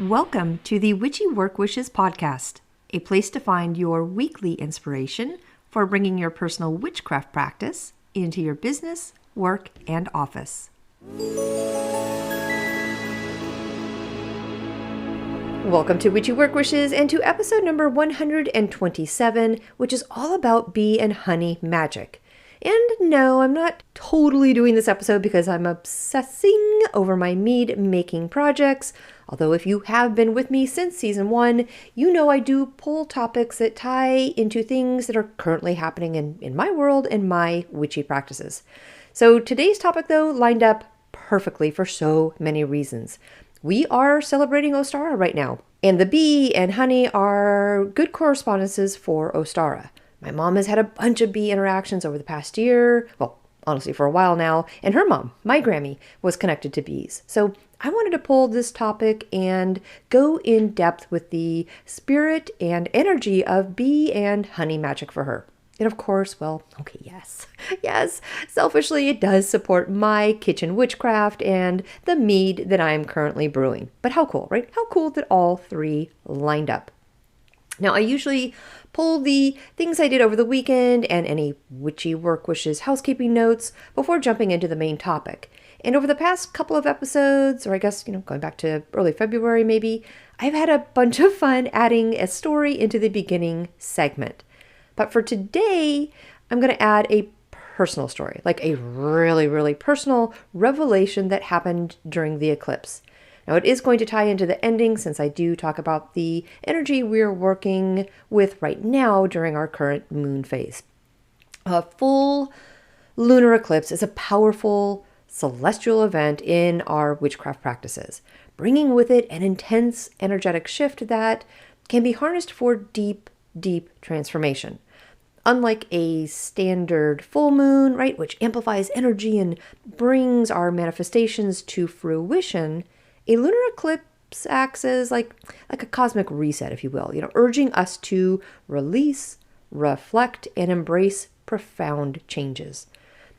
Welcome to the Witchy Work Wishes podcast, a place to find your weekly inspiration for bringing your personal witchcraft practice into your business, work, and office. Welcome to Witchy Work Wishes and to episode number 127, which is all about bee and honey magic. And no, I'm not totally doing this episode because I'm obsessing over my mead making projects. Although if you have been with me since season 1, you know I do pull topics that tie into things that are currently happening in my world and my witchy practices. So today's topic, though, lined up perfectly for so many reasons. We are celebrating Ostara right now, and the bee and honey are good correspondences for Ostara. My mom has had a bunch of bee interactions over the past year, well, honestly for a while now, and her mom, my Grammy, was connected to bees. So I wanted to pull this topic and go in depth with the spirit and energy of bee and honey magic for her. And of course, yes, selfishly it does support my kitchen witchcraft and the mead that I'm currently brewing. But how cool, right? How cool that all three lined up. Now, I usually pull the things I did over the weekend and any Witchy Work Wishes housekeeping notes before jumping into the main topic. And over the past couple of episodes, or I guess, going back to early February maybe, I've had a bunch of fun adding a story into the beginning segment. But for today, I'm going to add a personal story, like a really, really personal revelation that happened during the eclipse. Now, it is going to tie into the ending since I do talk about the energy we're working with right now during our current moon phase. A full lunar eclipse is a powerful celestial event in our witchcraft practices, bringing with it an intense energetic shift that can be harnessed for deep, deep transformation. Unlike a standard full moon, right, which amplifies energy and brings our manifestations to fruition, a lunar eclipse acts as like a cosmic reset, if you will, urging us to release, reflect, and embrace profound changes.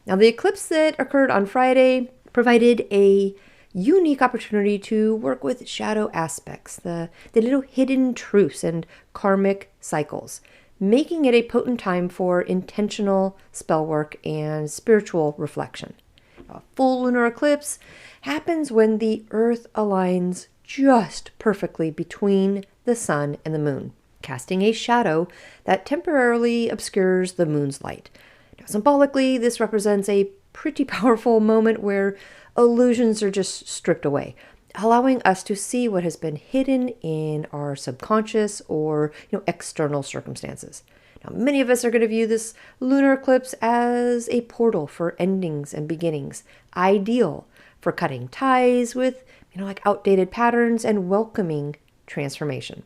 Now, the eclipse that occurred on Friday provided a unique opportunity to work with shadow aspects, the little hidden truths and karmic cycles, making it a potent time for intentional spell work and spiritual reflection. A full lunar eclipse happens when the Earth aligns just perfectly between the sun and the moon, casting a shadow that temporarily obscures the moon's light. Now, symbolically, this represents a pretty powerful moment where illusions are just stripped away, allowing us to see what has been hidden in our subconscious or external circumstances. Now, many of us are going to view this lunar eclipse as a portal for endings and beginnings, ideal for cutting ties with, outdated patterns and welcoming transformation.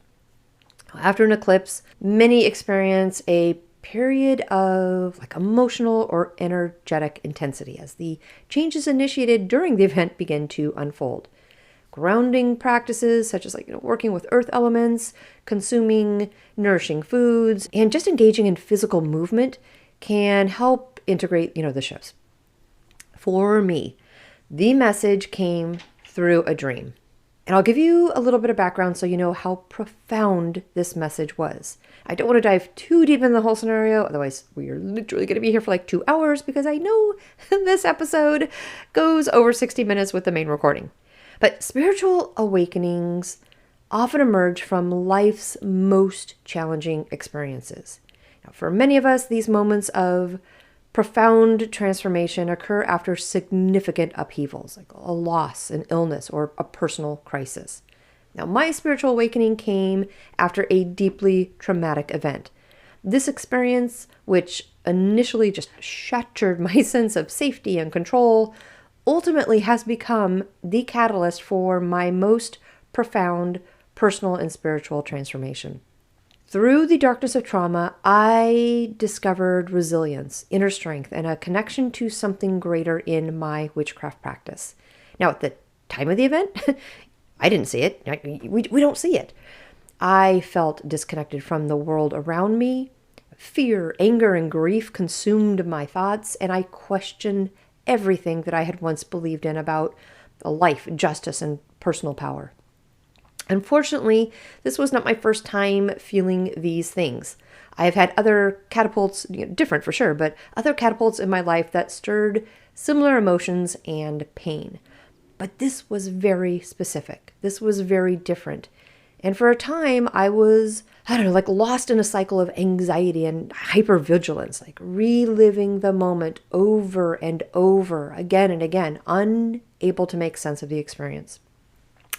After an eclipse, many experience a period of emotional or energetic intensity as the changes initiated during the event begin to unfold. Grounding practices such as working with earth elements, consuming nourishing foods, and just engaging in physical movement can help integrate, the shifts. For me, the message came through a dream. And I'll give you a little bit of background so you know how profound this message was. I don't want to dive too deep in the whole scenario, otherwise we are literally going to be here for 2 hours because I know this episode goes over 60 minutes with the main recording. But spiritual awakenings often emerge from life's most challenging experiences. Now, for many of us, these moments of profound transformation occur after significant upheavals, like a loss, an illness, or a personal crisis. Now, my spiritual awakening came after a deeply traumatic event. This experience, which initially just shattered my sense of safety and control, ultimately has become the catalyst for my most profound personal and spiritual transformation. Through the darkness of trauma, I discovered resilience, inner strength, and a connection to something greater in my witchcraft practice. Now, at the time of the event, I didn't see it. We don't see it. I felt disconnected from the world around me. Fear, anger, and grief consumed my thoughts, and I questioned everything that I had once believed in about life, justice, and personal power. Unfortunately, this was not my first time feeling these things. I have had other catapults, different for sure, but other catapults in my life that stirred similar emotions and pain. But this was very specific. This was very different. And for a time, I was, like lost in a cycle of anxiety and hypervigilance, like reliving the moment over and over, again and again, unable to make sense of the experience.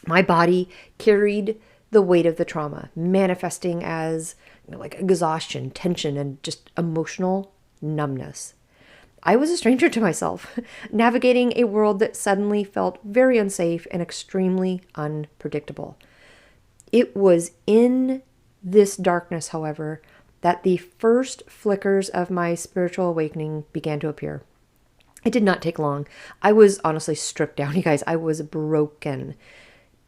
My body carried the weight of the trauma, manifesting as like exhaustion, tension, and just emotional numbness. I was a stranger to myself, navigating a world that suddenly felt very unsafe and extremely unpredictable. It was in this darkness, however, that the first flickers of my spiritual awakening began to appear. It did not take long. I was honestly stripped down, you guys. I was broken.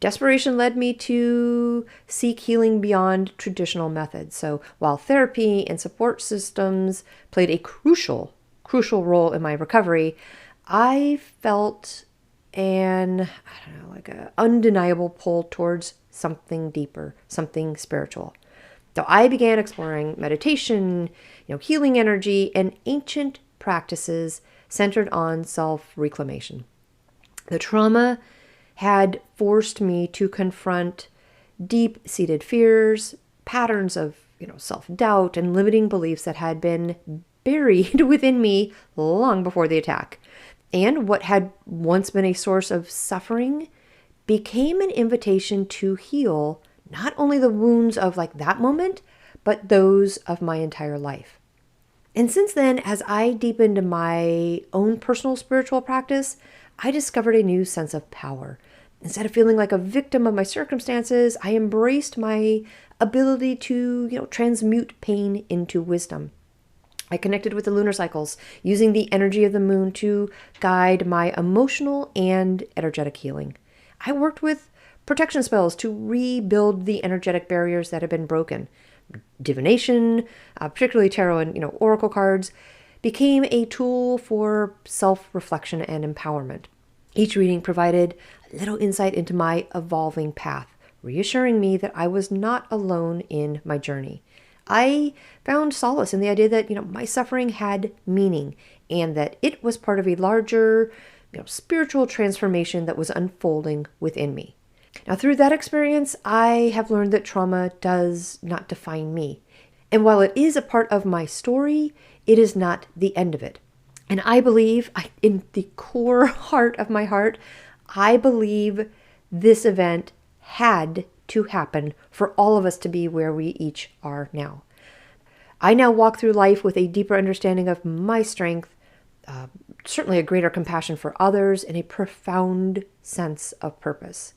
Desperation led me to seek healing beyond traditional methods. So while therapy and support systems played a crucial role in my recovery, I felt an undeniable pull towards something deeper, something spiritual. So I began exploring meditation, healing energy, and ancient practices centered on self-reclamation. The trauma had forced me to confront deep-seated fears, patterns of, self-doubt, and limiting beliefs that had been buried within me long before the attack. And what had once been a source of suffering became an invitation to heal not only the wounds of that moment, but those of my entire life. And since then, as I deepened my own personal spiritual practice, I discovered a new sense of power. Instead of feeling like a victim of my circumstances, I embraced my ability to, transmute pain into wisdom. I connected with the lunar cycles, using the energy of the moon to guide my emotional and energetic healing. I worked with protection spells to rebuild the energetic barriers that had been broken. Divination, particularly tarot and oracle cards, became a tool for self-reflection and empowerment. Each reading provided a little insight into my evolving path, reassuring me that I was not alone in my journey. I found solace in the idea that, my suffering had meaning and that it was part of a larger, spiritual transformation that was unfolding within me. Now, through that experience, I have learned that trauma does not define me. And while it is a part of my story, it is not the end of it. And I believe, in the core heart of my heart, I believe this event had to happen for all of us to be where we each are now. I now walk through life with a deeper understanding of my strength, certainly a greater compassion for others, and a profound sense of purpose.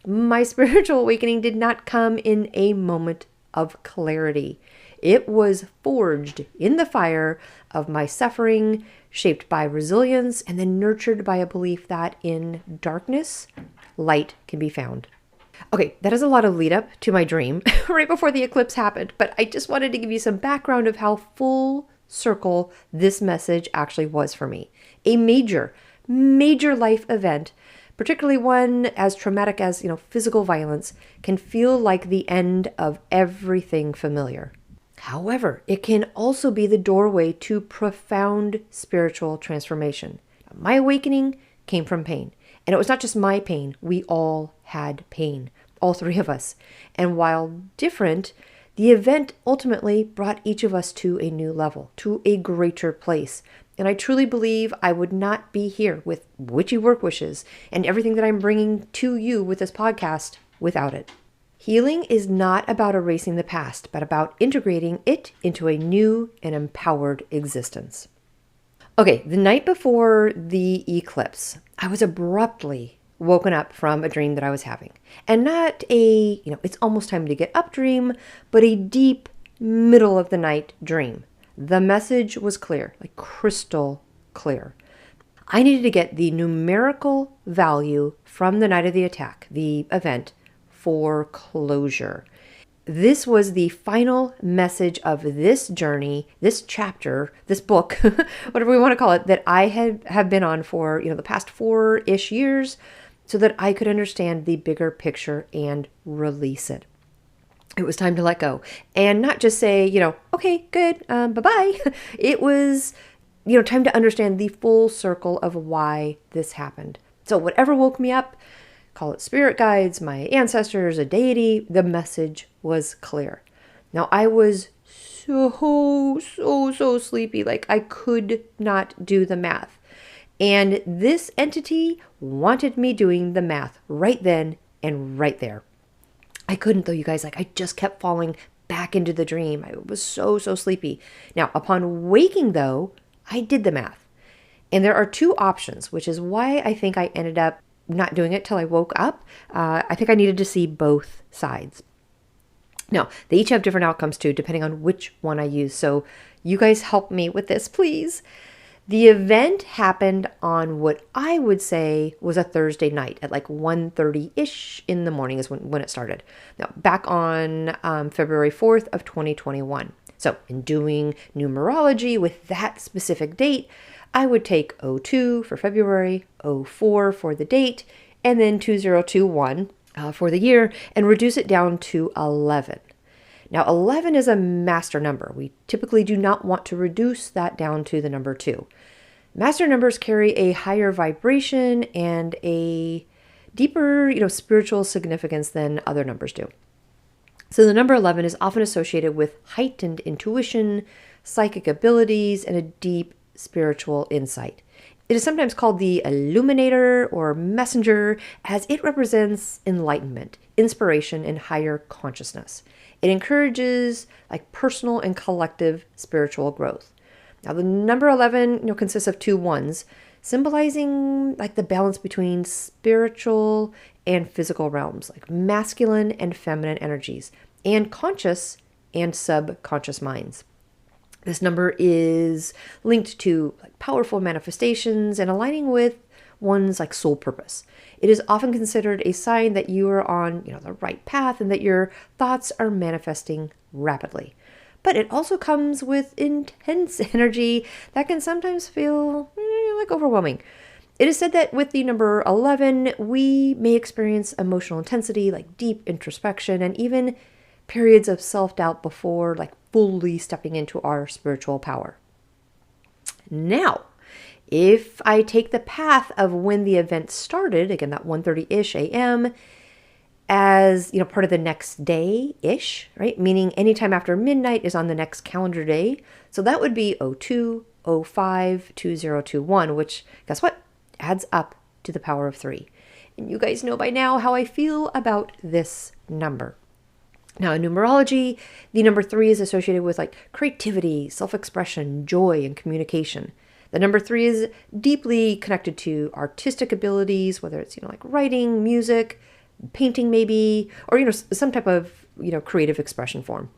My spiritual awakening did not come in a moment of clarity. It was forged in the fire of my suffering, shaped by resilience, and then nurtured by a belief that in darkness, light can be found. Okay, that is a lot of lead up to my dream right before the eclipse happened, but I just wanted to give you some background of how full circle this message actually was for me. A major life event, particularly one as traumatic as, physical violence, can feel like the end of everything familiar. However, it can also be the doorway to profound spiritual transformation. My awakening came from pain. And it was not just my pain. We all had pain, all three of us. And while different, the event ultimately brought each of us to a new level, to a greater place. And I truly believe I would not be here with Witchy Work Wishes and everything that I'm bringing to you with this podcast without it. Healing is not about erasing the past, but about integrating it into a new and empowered existence. Okay, the night before the eclipse, I was abruptly woken up from a dream that I was having. And not a, it's almost time to get up dream, but a deep middle of the night dream. The message was clear, like crystal clear. I needed to get the numerical value from the night of the attack, the event, for closure. This was the final message of this journey, this chapter, this book, whatever we want to call it, that I have been on for, the past 4-ish years. so that I could understand the bigger picture and release it. It was time to let go and not just say, okay, good, bye-bye. It was, time to understand the full circle of why this happened. So whatever woke me up, call it spirit guides, my ancestors, a deity, the message was clear. Now I was so sleepy. Like I could not do the math. And this entity wanted me doing the math right then and right there. I couldn't though, you guys. Like I just kept falling back into the dream. I was so sleepy. Now, upon waking though, I did the math. And there are two options, which is why I think I ended up not doing it till I woke up. I think I needed to see both sides. Now, they each have different outcomes too, depending on which one I use. So you guys help me with this, please. The event happened on what I would say was a Thursday night at like 1:30-ish in the morning is when it started. Now, back on February 4th of 2021. So in doing numerology with that specific date, I would take 02 for February, 04 for the date, and then 2021 for the year and reduce it down to 11. Now, 11 is a master number. We typically do not want to reduce that down to the number 2. Master numbers carry a higher vibration and a deeper, spiritual significance than other numbers do. So the number 11 is often associated with heightened intuition, psychic abilities, and a deep spiritual insight. It is sometimes called the illuminator or messenger as it represents enlightenment, inspiration, and higher consciousness. It encourages personal and collective spiritual growth. Now the number 11, consists of 2 ones, symbolizing the balance between spiritual and physical realms, like masculine and feminine energies, and conscious and subconscious minds. This number is linked to powerful manifestations and aligning with one's soul purpose. It is often considered a sign that you are on, the right path and that your thoughts are manifesting rapidly. But it also comes with intense energy that can sometimes feel overwhelming. It is said that with the number 11, we may experience emotional intensity, deep introspection, and even periods of self-doubt before fully stepping into our spiritual power. Now, if I take the path of when the event started, again, that 1:30-ish a.m., as, part of the next day-ish, right? Meaning anytime after midnight is on the next calendar day. So that would be 02, 05, 2021, which, guess what? Adds up to the power of 3. And you guys know by now how I feel about this number. Now, in numerology, the number 3 is associated with creativity, self-expression, joy, and communication. The number 3 is deeply connected to artistic abilities, whether it's, writing, music, painting maybe, or, some type of, creative expression form.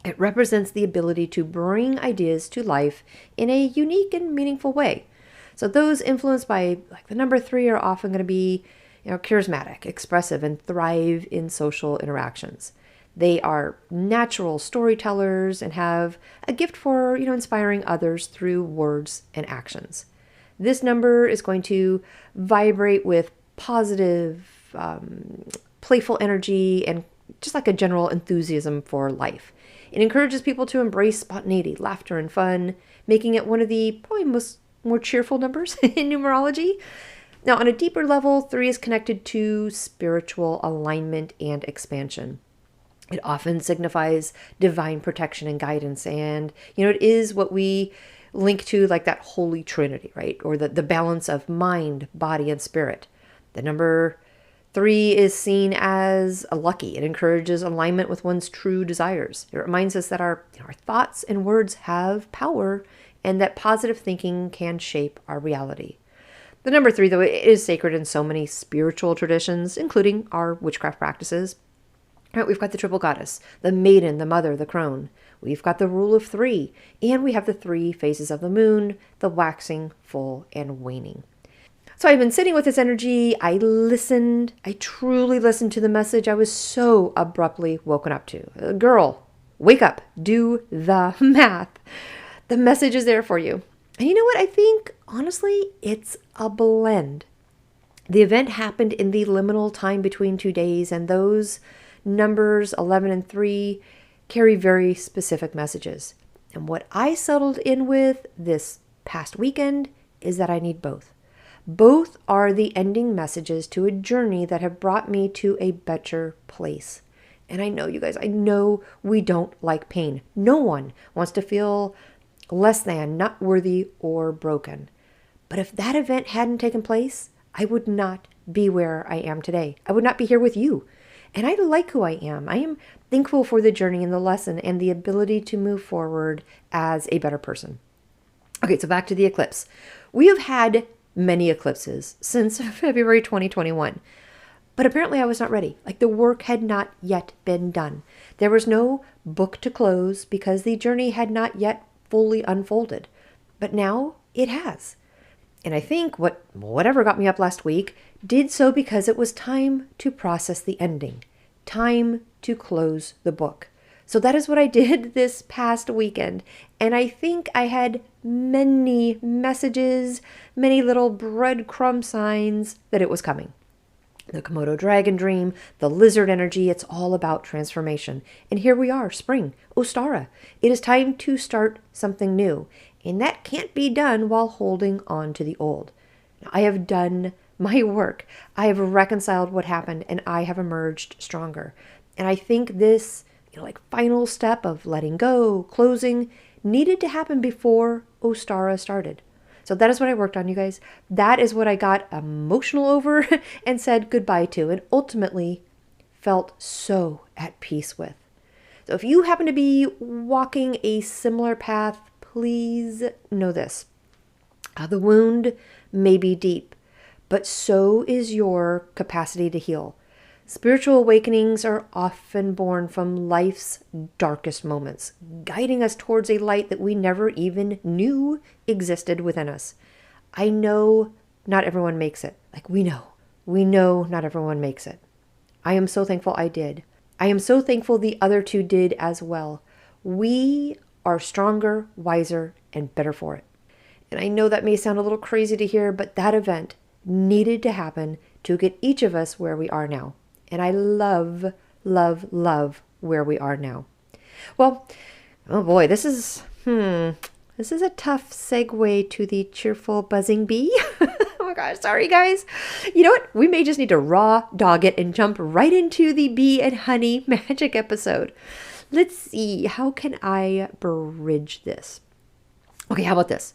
It represents the ability to bring ideas to life in a unique and meaningful way. So those influenced by the number 3 are often going to be, charismatic, expressive, and thrive in social interactions. They are natural storytellers and have a gift for, inspiring others through words and actions. This number is going to vibrate with positive, playful energy and just a general enthusiasm for life. It encourages people to embrace spontaneity, laughter, and fun, making it one of the probably more cheerful numbers in numerology. Now, on a deeper level, 3 is connected to spiritual alignment and expansion. It often signifies divine protection and guidance. And, it is what we link to that Holy Trinity, right? Or the balance of mind, body, and spirit. The number 3 is seen as lucky. It encourages alignment with one's true desires. It reminds us that our thoughts and words have power and that positive thinking can shape our reality. The number 3, though, it is sacred in so many spiritual traditions, including our witchcraft practices. Right, we've got the triple goddess, the maiden, the mother, the crone. We've got the rule of 3, and we have the 3 phases of the moon, the waxing, full, and waning. So I've been sitting with this energy. I listened. I truly listened to the message I was so abruptly woken up to. Girl, wake up. Do the math. The message is there for you. And you know what? I think, honestly, it's a blend. The event happened in the liminal time between 2 days, and those numbers 11 and 3 carry very specific messages. And what I settled in with this past weekend is that I need both. Both are the ending messages to a journey that have brought me to a better place. And I know, you guys, I know we don't like pain. No one wants to feel less than, not worthy, or broken. But if that event hadn't taken place, I would not be where I am today. I would not be here with you. And I like who I am. I am thankful for the journey and the lesson and the ability to move forward as a better person. Okay, so back to the eclipse. We have had many eclipses since February 2021. But apparently I was not ready. Like, the work had not yet been done. There was no book to close because the journey had not yet fully unfolded. But now it has. And I think whatever got me up last week did so because it was time to process the ending. Time to close the book. So that is what I did this past weekend. And I think I had many messages, many little breadcrumb signs that it was coming. The Komodo dragon dream, the lizard energy, it's all about transformation. And here we are, spring, Ostara. It is time to start something new. And that can't be done while holding on to the old. Now, I have done my work. I have reconciled what happened, and I have emerged stronger. And I think this, final step of letting go, closing, needed to happen before Ostara started. So that is what I worked on, you guys. That is what I got emotional over and said goodbye to, and ultimately felt so at peace with. So if you happen to be walking a similar path, please know this. The wound may be deep, but so is your capacity to heal. Spiritual awakenings are often born from life's darkest moments, guiding us towards a light that we never even knew existed within us. I know not everyone makes it. We know not everyone makes it. I am so thankful I did. I am so thankful the other two did as well. We are stronger, wiser, and better for it. And I know that may sound a little crazy to hear, but that event needed to happen to get each of us where we are now. And I love, love, love where we are now. Well, oh boy, this is a tough segue to the cheerful buzzing bee. Oh my gosh, sorry guys. You know what? We may just need to raw dog it and jump right into the bee and honey magic episode. Let's see, how can I bridge this? Okay, how about this?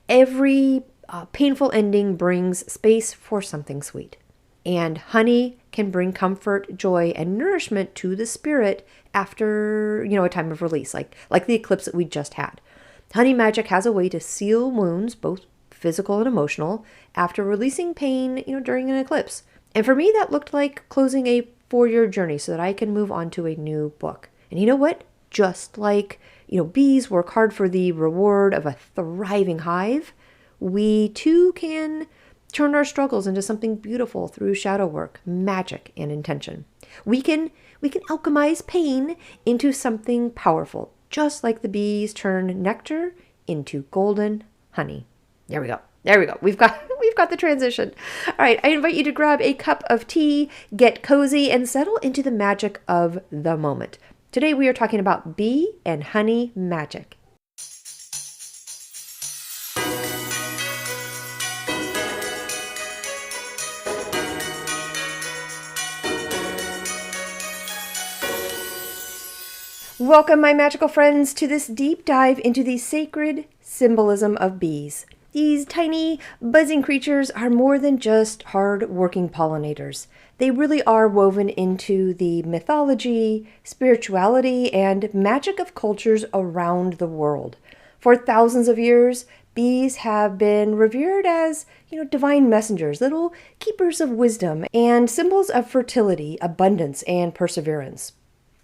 Every painful ending brings space for something sweet. And honey can bring comfort, joy, and nourishment to the spirit after, a time of release, like the eclipse that we just had. Honey magic has a way to seal wounds, both physical and emotional, after releasing pain, during an eclipse. And for me, that looked like closing a 4-year journey so that I can move on to a new book. And you know what? Just like, bees work hard for the reward of a thriving hive, we too can turn our struggles into something beautiful through shadow work, magic, and intention. We can alchemize pain into something powerful, just like the bees turn nectar into golden honey. There we go. We've got the transition. All right, I invite you to grab a cup of tea, get cozy, and settle into the magic of the moment. Today we are talking about bee and honey magic. Welcome, my magical friends, to this deep dive into the sacred symbolism of bees. These tiny, buzzing creatures are more than just hard-working pollinators. They really are woven into the mythology, spirituality, and magic of cultures around the world. For thousands of years, bees have been revered as, divine messengers, little keepers of wisdom, and symbols of fertility, abundance, and perseverance.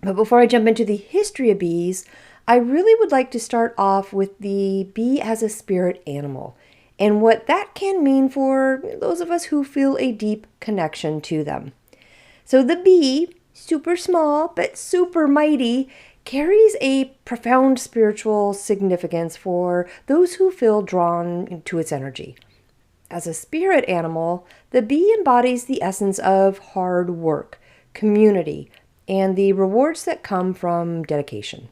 But before I jump into the history of bees, I really would like to start off with the bee as a spirit animal and what that can mean for those of us who feel a deep connection to them. So the bee, super small but super mighty, carries a profound spiritual significance for those who feel drawn to its energy. As a spirit animal, the bee embodies the essence of hard work, community, and the rewards that come from dedication.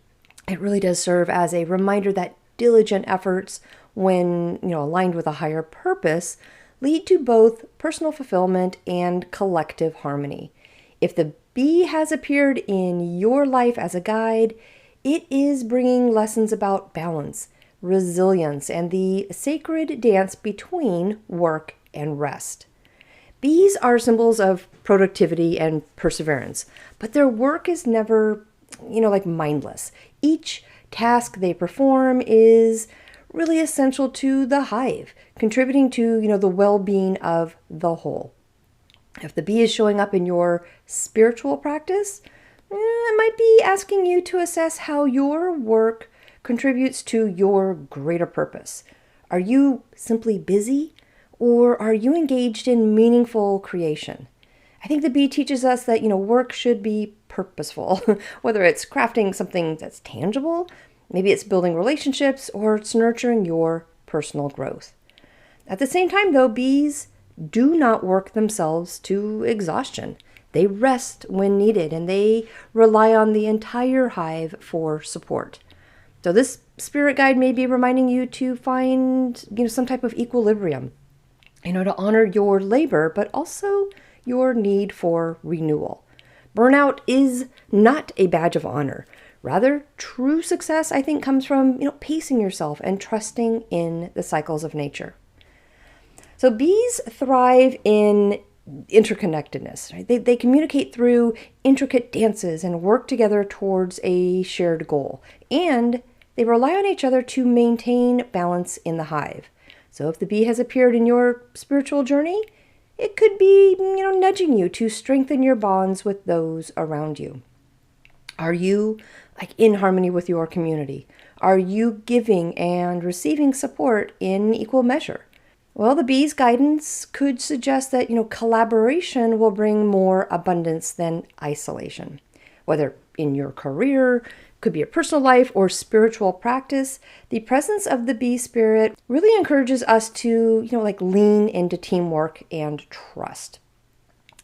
It really does serve as a reminder that diligent efforts, when aligned with a higher purpose, lead to both personal fulfillment and collective harmony. If the bee has appeared in your life as a guide, it is bringing lessons about balance, resilience, and the sacred dance between work and rest. Bees are symbols of productivity and perseverance, but their work is never, like mindless. Each task they perform is really essential to the hive, contributing to, the well-being of the whole. If the bee is showing up in your spiritual practice, it might be asking you to assess how your work contributes to your greater purpose. Are you simply busy, or are you engaged in meaningful creation? I think the bee teaches us that, work should be purposeful, whether it's crafting something that's tangible, maybe it's building relationships, or it's nurturing your personal growth. At the same time, though, bees do not work themselves to exhaustion. They rest when needed, and they rely on the entire hive for support. So this spirit guide may be reminding you to find, some type of equilibrium, to honor your labor, but also your need for renewal. Burnout is not a badge of honor. Rather, true success, I think, comes from, pacing yourself and trusting in the cycles of nature. So bees thrive in interconnectedness, right? They communicate through intricate dances and work together towards a shared goal. And they rely on each other to maintain balance in the hive. So if the bee has appeared in your spiritual journey, it could be, nudging you to strengthen your bonds with those around you. Are you in harmony with your community? Are you giving and receiving support in equal measure? Well, the bee's guidance could suggest that, collaboration will bring more abundance than isolation. Whether in your career, could be a personal life, or spiritual practice, the presence of the bee spirit really encourages us to, lean into teamwork and trust.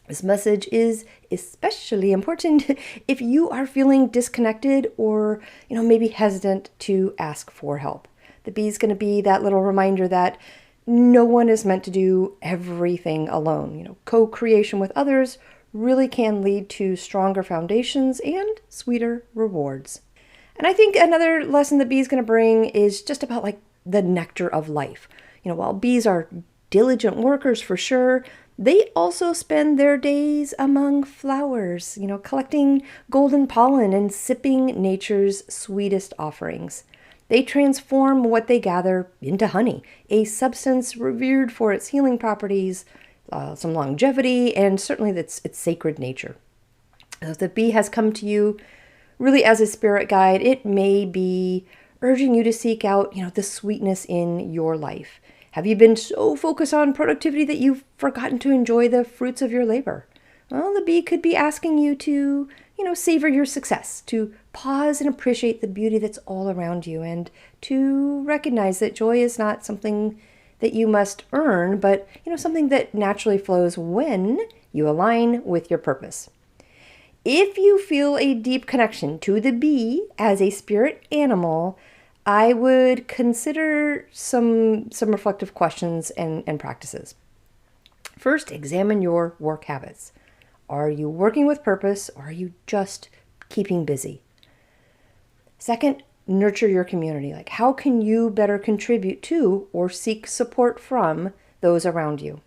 This message is especially important if you are feeling disconnected or, maybe hesitant to ask for help. The bee is going to be that little reminder that no one is meant to do everything alone. Co-creation with others really can lead to stronger foundations and sweeter rewards. And I think another lesson the bee is going to bring is just about the nectar of life. While bees are diligent workers for sure, they also spend their days among flowers, collecting golden pollen and sipping nature's sweetest offerings. They transform what they gather into honey, a substance revered for its healing properties, some longevity, and certainly its sacred nature. If the bee has come to you really as a spirit guide, it may be urging you to seek out, the sweetness in your life. Have you been so focused on productivity that you've forgotten to enjoy the fruits of your labor? Well, the bee could be asking you to, savor your success, to pause and appreciate the beauty that's all around you, and to recognize that joy is not something that you must earn, but, something that naturally flows when you align with your purpose. If you feel a deep connection to the bee as a spirit animal, I would consider some reflective questions and practices. First, examine your work habits. Are you working with purpose, or are you just keeping busy? Second, nurture your community. How can you better contribute to or seek support from those around you?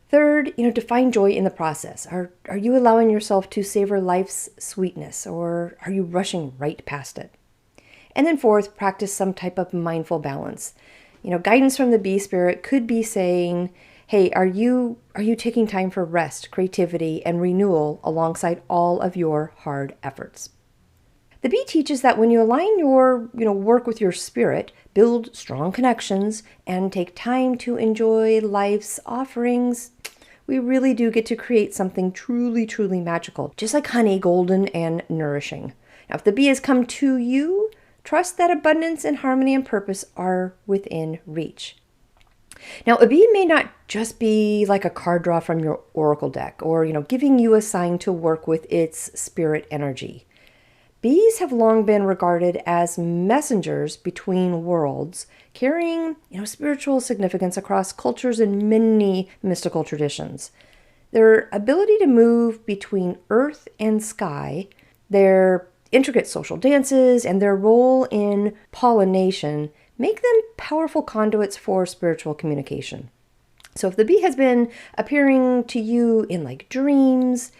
Third, define joy in the process. Are you allowing yourself to savor life's sweetness, or are you rushing right past it? And then fourth, practice some type of mindful balance. Guidance from the bee spirit could be saying, hey, are you taking time for rest, creativity, and renewal alongside all of your hard efforts? The bee teaches that when you align your, work with your spirit, build strong connections, and take time to enjoy life's offerings, we really do get to create something truly, truly magical, just like honey, golden and nourishing. Now, if the bee has come to you, trust that abundance and harmony and purpose are within reach. Now, a bee may not just be like a card draw from your oracle deck or, giving you a sign to work with its spirit energy. Bees have long been regarded as messengers between worlds, carrying, spiritual significance across cultures and many mystical traditions. Their ability to move between earth and sky, their intricate social dances, and their role in pollination make them powerful conduits for spiritual communication. So if the bee has been appearing to you in like dreams,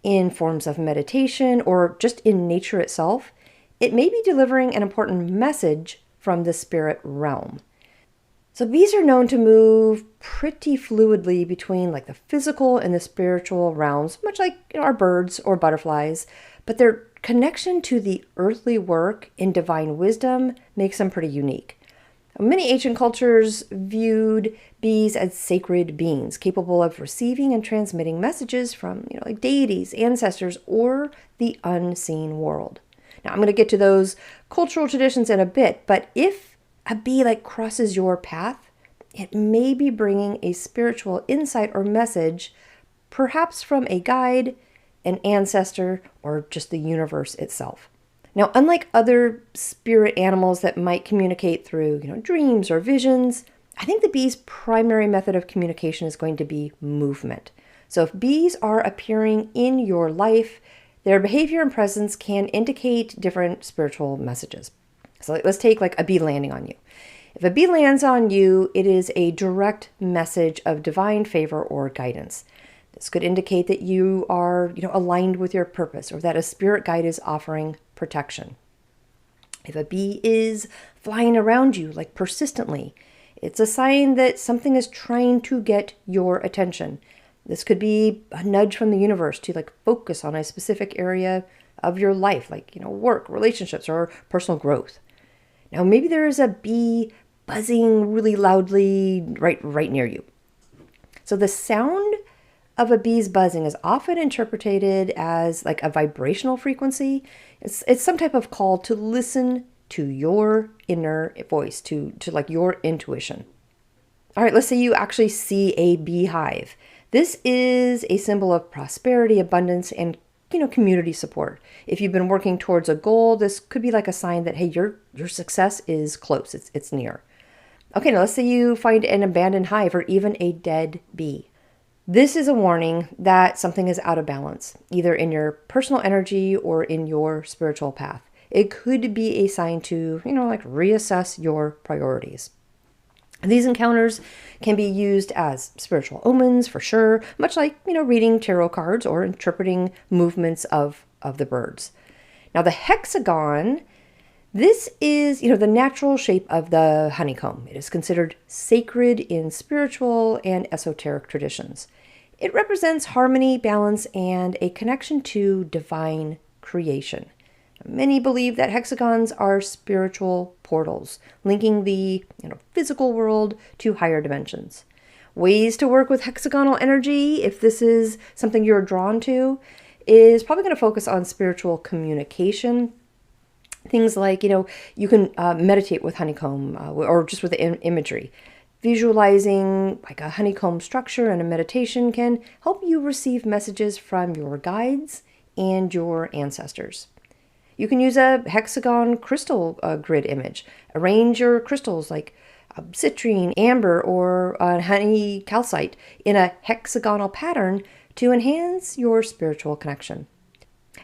in forms of meditation, or just in nature itself, it may be delivering an important message from the spirit realm. So bees are known to move pretty fluidly between like the physical and the spiritual realms, much like our birds or butterflies, but their connection to the earthly work in divine wisdom makes them pretty unique. Many ancient cultures viewed bees as sacred beings capable of receiving and transmitting messages from, like deities, ancestors, or the unseen world. Now, I'm going to get to those cultural traditions in a bit, but if a bee crosses your path, it may be bringing a spiritual insight or message, perhaps from a guide, an ancestor, or just the universe itself. Now, unlike other spirit animals that might communicate through, dreams or visions, I think the bee's primary method of communication is going to be movement. So if bees are appearing in your life, their behavior and presence can indicate different spiritual messages. So let's take a bee landing on you. If a bee lands on you, it is a direct message of divine favor or guidance. This could indicate that you are, aligned with your purpose, or that a spirit guide is offering protection. If a bee is flying around you persistently, it's a sign that something is trying to get your attention. This could be a nudge from the universe to focus on a specific area of your life, work, relationships, or personal growth. Now, maybe there is a bee buzzing really loudly right near you. So the sound of a bee's buzzing is often interpreted as a vibrational frequency. It's some type of call to listen to your inner voice, to your intuition. All right, let's say you actually see a beehive. This is a symbol of prosperity, abundance, and community support. If you've been working towards a goal, this could be a sign that, hey, your success is close, it's near. Okay, now let's say you find an abandoned hive or even a dead bee. This is a warning that something is out of balance, either in your personal energy or in your spiritual path. It could be a sign to, reassess your priorities. These encounters can be used as spiritual omens for sure, much like, reading tarot cards or interpreting movements of the birds. Now the hexagon, this is, the natural shape of the honeycomb. It is considered sacred in spiritual and esoteric traditions. It represents harmony, balance, and a connection to divine creation. Many believe that hexagons are spiritual portals, linking the physical world to higher dimensions. Ways to work with hexagonal energy, if this is something you're drawn to, is probably going to focus on spiritual communication. Things like, you can meditate with honeycomb or just with the imagery. Visualizing a honeycomb structure and a meditation can help you receive messages from your guides and your ancestors. You can use a hexagon crystal grid image. Arrange your crystals like citrine, amber, or honey calcite in a hexagonal pattern to enhance your spiritual connection.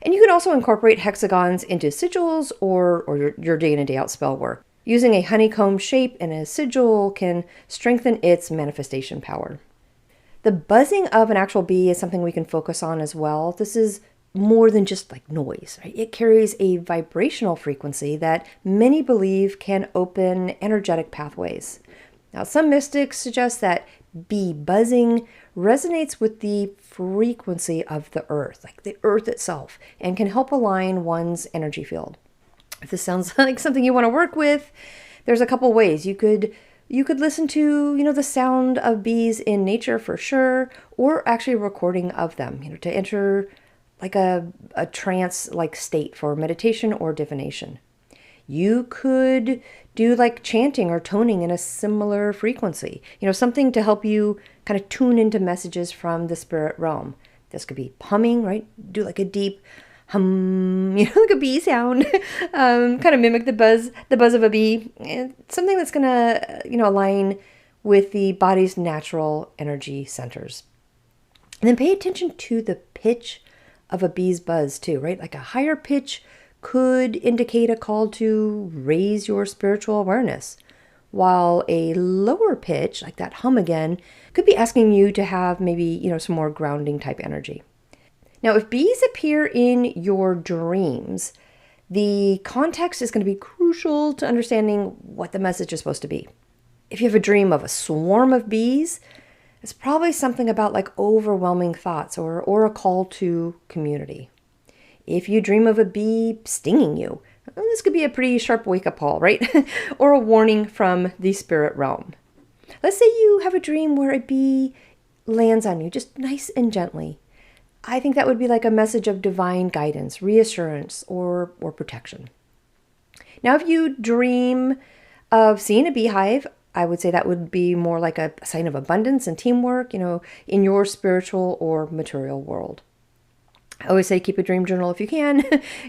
And you can also incorporate hexagons into sigils or your day in and day out spell work. Using a honeycomb shape in a sigil can strengthen its manifestation power. The buzzing of an actual bee is something we can focus on as well. This is more than just noise, right? It carries a vibrational frequency that many believe can open energetic pathways. Now, some mystics suggest that bee buzzing resonates with the frequency of the earth, the earth itself, and can help align one's energy field. If this sounds like something you want to work with, there's a couple ways. You could listen to, the sound of bees in nature for sure, or actually a recording of them, to enter a trance-like state for meditation or divination. You could do like chanting or toning in a similar frequency, something to help you kind of tune into messages from the spirit realm. This could be humming, right? Do like a deep hum, like a bee sound, kind of mimic the buzz of a bee. And something that's gonna, align with the body's natural energy centers. And then pay attention to the pitch of a bee's buzz too, right? Like a higher pitch could indicate a call to raise your spiritual awareness, while a lower pitch, like that hum again, could be asking you to have maybe, some more grounding type energy. Now, if bees appear in your dreams, the context is going to be crucial to understanding what the message is supposed to be. If you have a dream of a swarm of bees, it's probably something about like overwhelming thoughts or a call to community. If you dream of a bee stinging you, this could be a pretty sharp wake-up call, right? Or a warning from the spirit realm. Let's say you have a dream where a bee lands on you, just nice and gently. I think that would be like a message of divine guidance, reassurance, or protection. Now, if you dream of seeing a beehive, I would say that would be more like a sign of abundance and teamwork, in your spiritual or material world. I always say keep a dream journal if you can.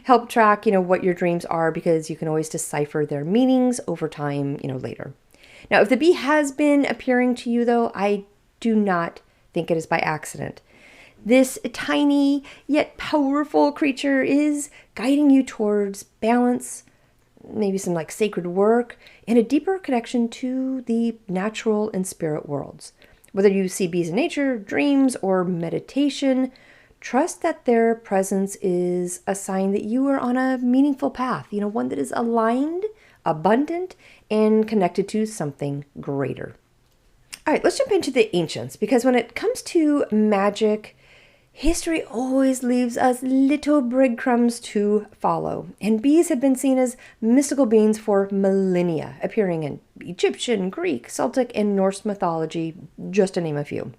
Help track, what your dreams are, because you can always decipher their meanings over time, later. Now, if the bee has been appearing to you, though, I do not think it is by accident. This tiny yet powerful creature is guiding you towards balance, maybe some like sacred work, and a deeper connection to the natural and spirit worlds. Whether you see bees in nature, dreams, or meditation, trust that their presence is a sign that you are on a meaningful path, one that is aligned, abundant, and connected to something greater. All right, let's jump into the ancients, because when it comes to magic, history always leaves us little breadcrumbs to follow. And bees have been seen as mystical beings for millennia, appearing in Egyptian, Greek, Celtic, and Norse mythology, just to name a few.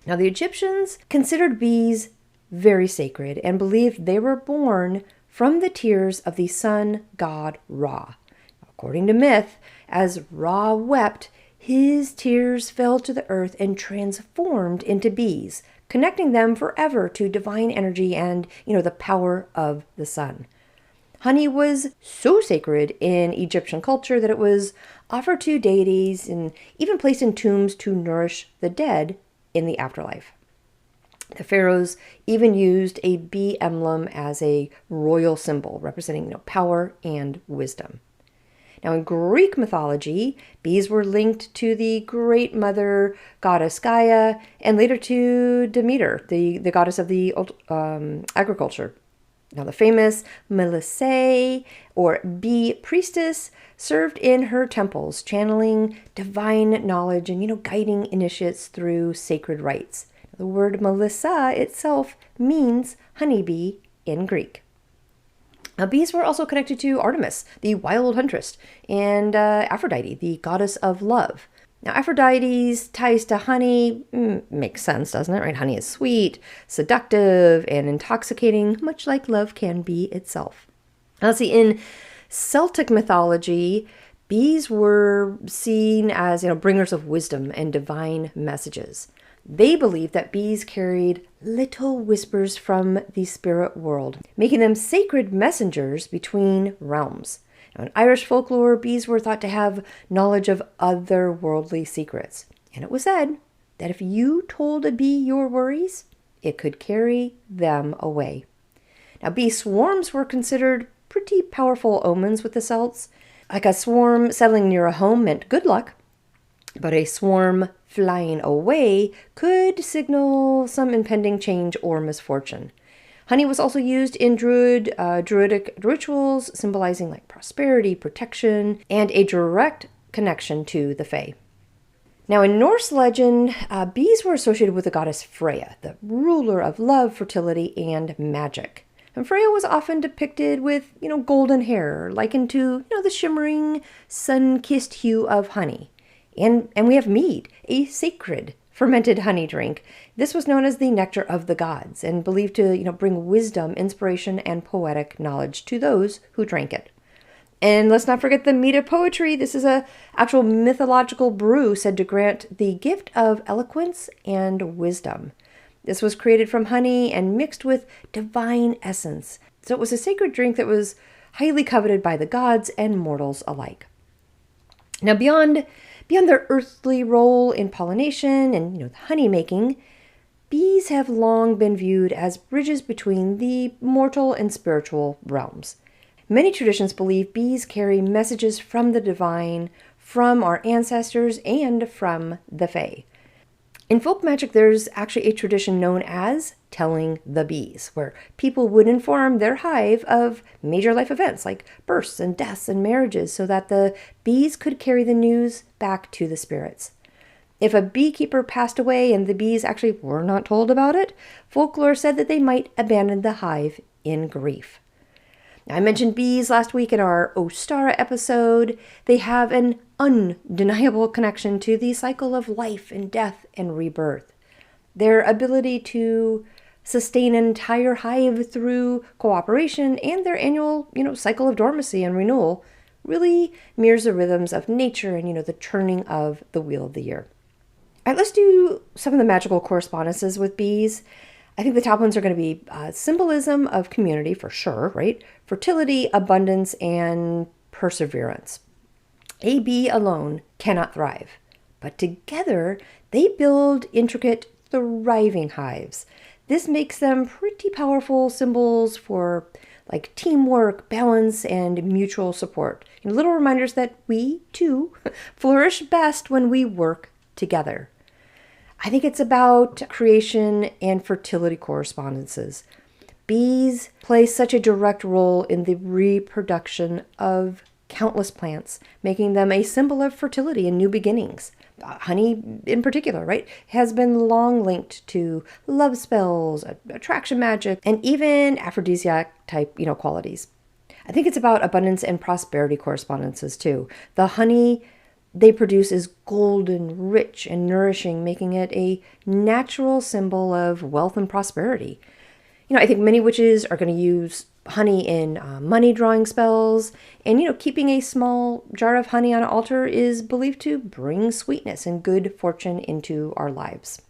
Now, the Egyptians considered bees very sacred and believed they were born from the tears of the sun god Ra. According to myth, as Ra wept, his tears fell to the earth and transformed into bees, connecting them forever to divine energy and, the power of the sun. Honey was so sacred in Egyptian culture that it was offered to deities and even placed in tombs to nourish the dead in the afterlife. The pharaohs even used a bee emblem as a royal symbol, representing, power and wisdom. Now, in Greek mythology, bees were linked to the great mother goddess Gaia, and later to Demeter, the goddess of the agriculture. Now, the famous Melissae, or bee priestess, served in her temples, channeling divine knowledge and, guiding initiates through sacred rites. The word Melissa itself means honeybee in Greek. Now, bees were also connected to Artemis, the wild huntress, and Aphrodite, the goddess of love. Now, Aphrodite's ties to honey makes sense, doesn't it? Right? Honey is sweet, seductive, and intoxicating, much like love can be itself. Now, let's see, in Celtic mythology, bees were seen as, bringers of wisdom and divine messages. They believed that bees carried little whispers from the spirit world, making them sacred messengers between realms. Now, in Irish folklore, bees were thought to have knowledge of otherworldly secrets. And it was said that if you told a bee your worries, it could carry them away. Now, bee swarms were considered pretty powerful omens with the Celts. Like a swarm settling near a home meant good luck, but a swarm flying away could signal some impending change or misfortune. Honey was also used in druidic rituals, symbolizing like prosperity, protection, and a direct connection to the Fae. Now, in Norse legend, bees were associated with the goddess Freya, the ruler of love, fertility, and magic. And Freya was often depicted with, golden hair, likened to, the shimmering, sun-kissed hue of honey. And we have mead, a sacred fermented honey drink. This was known as the nectar of the gods and believed to, bring wisdom, inspiration, and poetic knowledge to those who drank it. And let's not forget the meat of poetry. This is a actual mythological brew said to grant the gift of eloquence and wisdom. This was created from honey and mixed with divine essence. So it was a sacred drink that was highly coveted by the gods and mortals alike. Now, beyond their earthly role in pollination and the honey making, bees have long been viewed as bridges between the mortal and spiritual realms. Many traditions believe bees carry messages from the divine, from our ancestors, and from the fae. In folk magic, there's actually a tradition known as telling the bees, where people would inform their hive of major life events like births and deaths and marriages so that the bees could carry the news back to the spirits. If a beekeeper passed away and the bees actually were not told about it, folklore said that they might abandon the hive in grief. I mentioned bees last week in our Ostara episode. They have an undeniable connection to the cycle of life and death and rebirth. Their ability to sustain an entire hive through cooperation and their annual, cycle of dormancy and renewal really mirrors the rhythms of nature and, the turning of the wheel of the year. All right, let's do some of the magical correspondences with bees. I think the top ones are going to be symbolism of community for sure, right? Fertility, abundance, and perseverance. A bee alone cannot thrive, but together they build intricate, thriving hives. This makes them pretty powerful symbols for like teamwork, balance, and mutual support. Little reminders that we, too, flourish best when we work together. I think it's about creation and fertility correspondences. Bees play such a direct role in the reproduction of countless plants, making them a symbol of fertility and new beginnings. Honey, in particular, right, has been long linked to love spells, attraction magic, and even aphrodisiac type, qualities. I think it's about abundance and prosperity correspondences too. The honey they produce is golden, rich, and nourishing, making it a natural symbol of wealth and prosperity. I think many witches are going to use honey in money drawing spells, and keeping a small jar of honey on an altar is believed to bring sweetness and good fortune into our lives.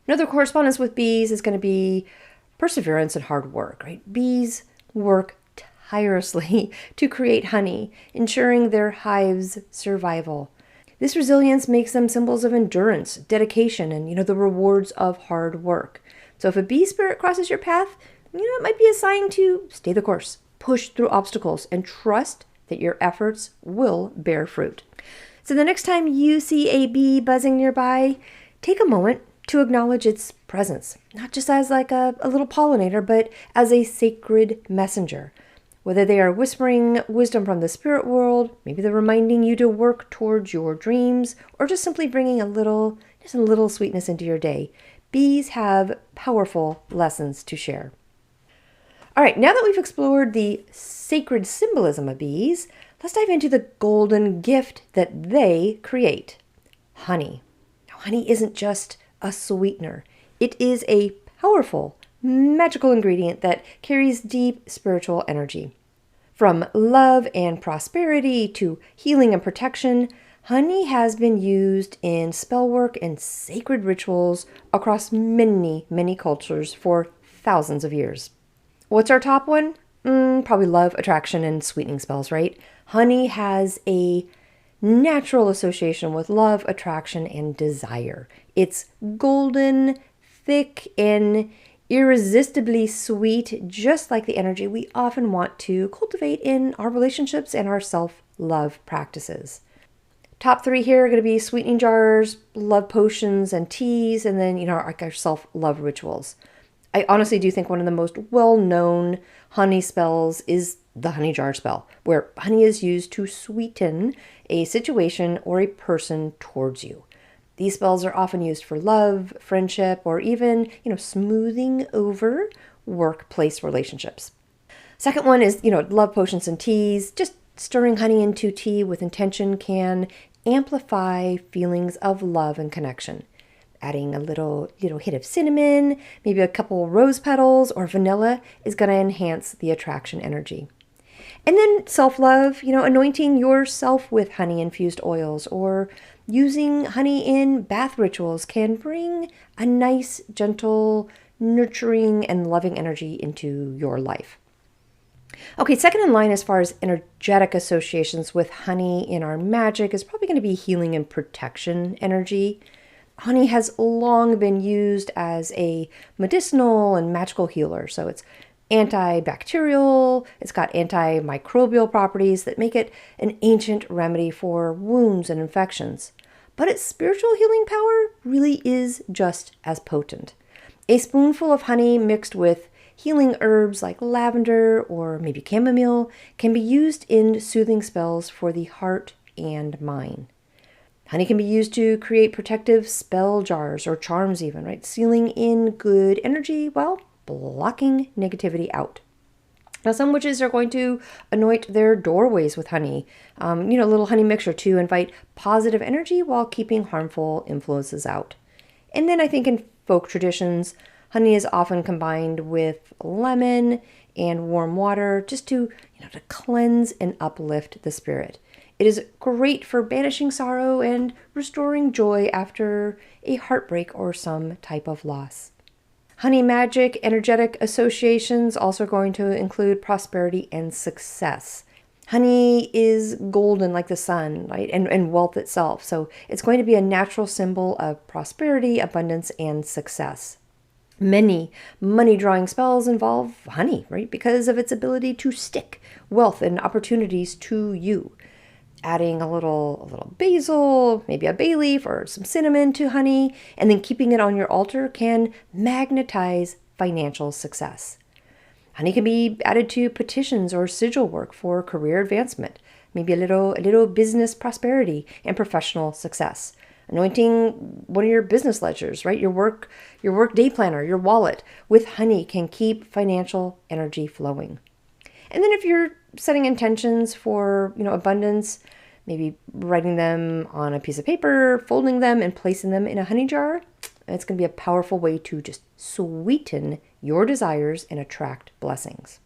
Another correspondence with bees is going to be perseverance and hard work, right? Bees work tirelessly to create honey, ensuring their hive's survival. This resilience makes them symbols of endurance, dedication, and the rewards of hard work. So if a bee spirit crosses your path, it might be a sign to stay the course, push through obstacles, and trust that your efforts will bear fruit. So the next time you see a bee buzzing nearby, take a moment to acknowledge its presence, not just as like a little pollinator, but as a sacred messenger. Whether they are whispering wisdom from the spirit world, maybe they're reminding you to work towards your dreams, or just simply bringing a little sweetness into your day, bees have powerful lessons to share. All right, now that we've explored the sacred symbolism of bees, let's dive into the golden gift that they create, honey. Now, honey isn't just a sweetener. It is a powerful, magical ingredient that carries deep spiritual energy. From love and prosperity to healing and protection, honey has been used in spell work and sacred rituals across many, many cultures for thousands of years. What's our top one? Probably love, attraction, and sweetening spells, right? Honey has a natural association with love, attraction, and desire. It's golden, thick, and irresistibly sweet, just like the energy we often want to cultivate in our relationships and our self-love practices. Top three here are going to be sweetening jars, love potions and teas, and then, our self-love rituals. I honestly do think one of the most well-known honey spells is the honey jar spell, where honey is used to sweeten a situation or a person towards you. These spells are often used for love, friendship, or even, smoothing over workplace relationships. Second one is, love potions and teas. Just stirring honey into tea with intention can amplify feelings of love and connection. Adding a little hit of cinnamon, maybe a couple rose petals or vanilla is going to enhance the attraction energy. And then self-love, anointing yourself with honey-infused oils or using honey in bath rituals can bring a nice, gentle, nurturing, and loving energy into your life. Okay, second in line as far as energetic associations with honey in our magic is probably going to be healing and protection energy. Honey has long been used as a medicinal and magical healer. So it's antibacterial, it's got antimicrobial properties that make it an ancient remedy for wounds and infections. But its spiritual healing power really is just as potent. A spoonful of honey mixed with healing herbs like lavender or maybe chamomile can be used in soothing spells for the heart and mind. Honey can be used to create protective spell jars or charms even, right? Sealing in good energy while blocking negativity out. Now, some witches are going to anoint their doorways with honey, a little honey mixture to invite positive energy while keeping harmful influences out. And then I think in folk traditions, honey is often combined with lemon and warm water just to cleanse and uplift the spirit. It is great for banishing sorrow and restoring joy after a heartbreak or some type of loss. Honey magic energetic associations also are going to include prosperity and success. Honey is golden like the sun, right? And wealth itself. So it's going to be a natural symbol of prosperity, abundance, and success. Many money-drawing spells involve honey, right? Because of its ability to stick wealth and opportunities to you. Adding a little basil, maybe a bay leaf or some cinnamon to honey, and then keeping it on your altar can magnetize financial success. Honey can be added to petitions or sigil work for career advancement, maybe a little business prosperity and professional success. Anointing one of your business ledgers, right? Your work day planner, your wallet with honey can keep financial energy flowing. And then if you're setting intentions for, abundance, maybe writing them on a piece of paper, folding them and placing them in a honey jar, it's going to be a powerful way to just sweeten your desires and attract blessings.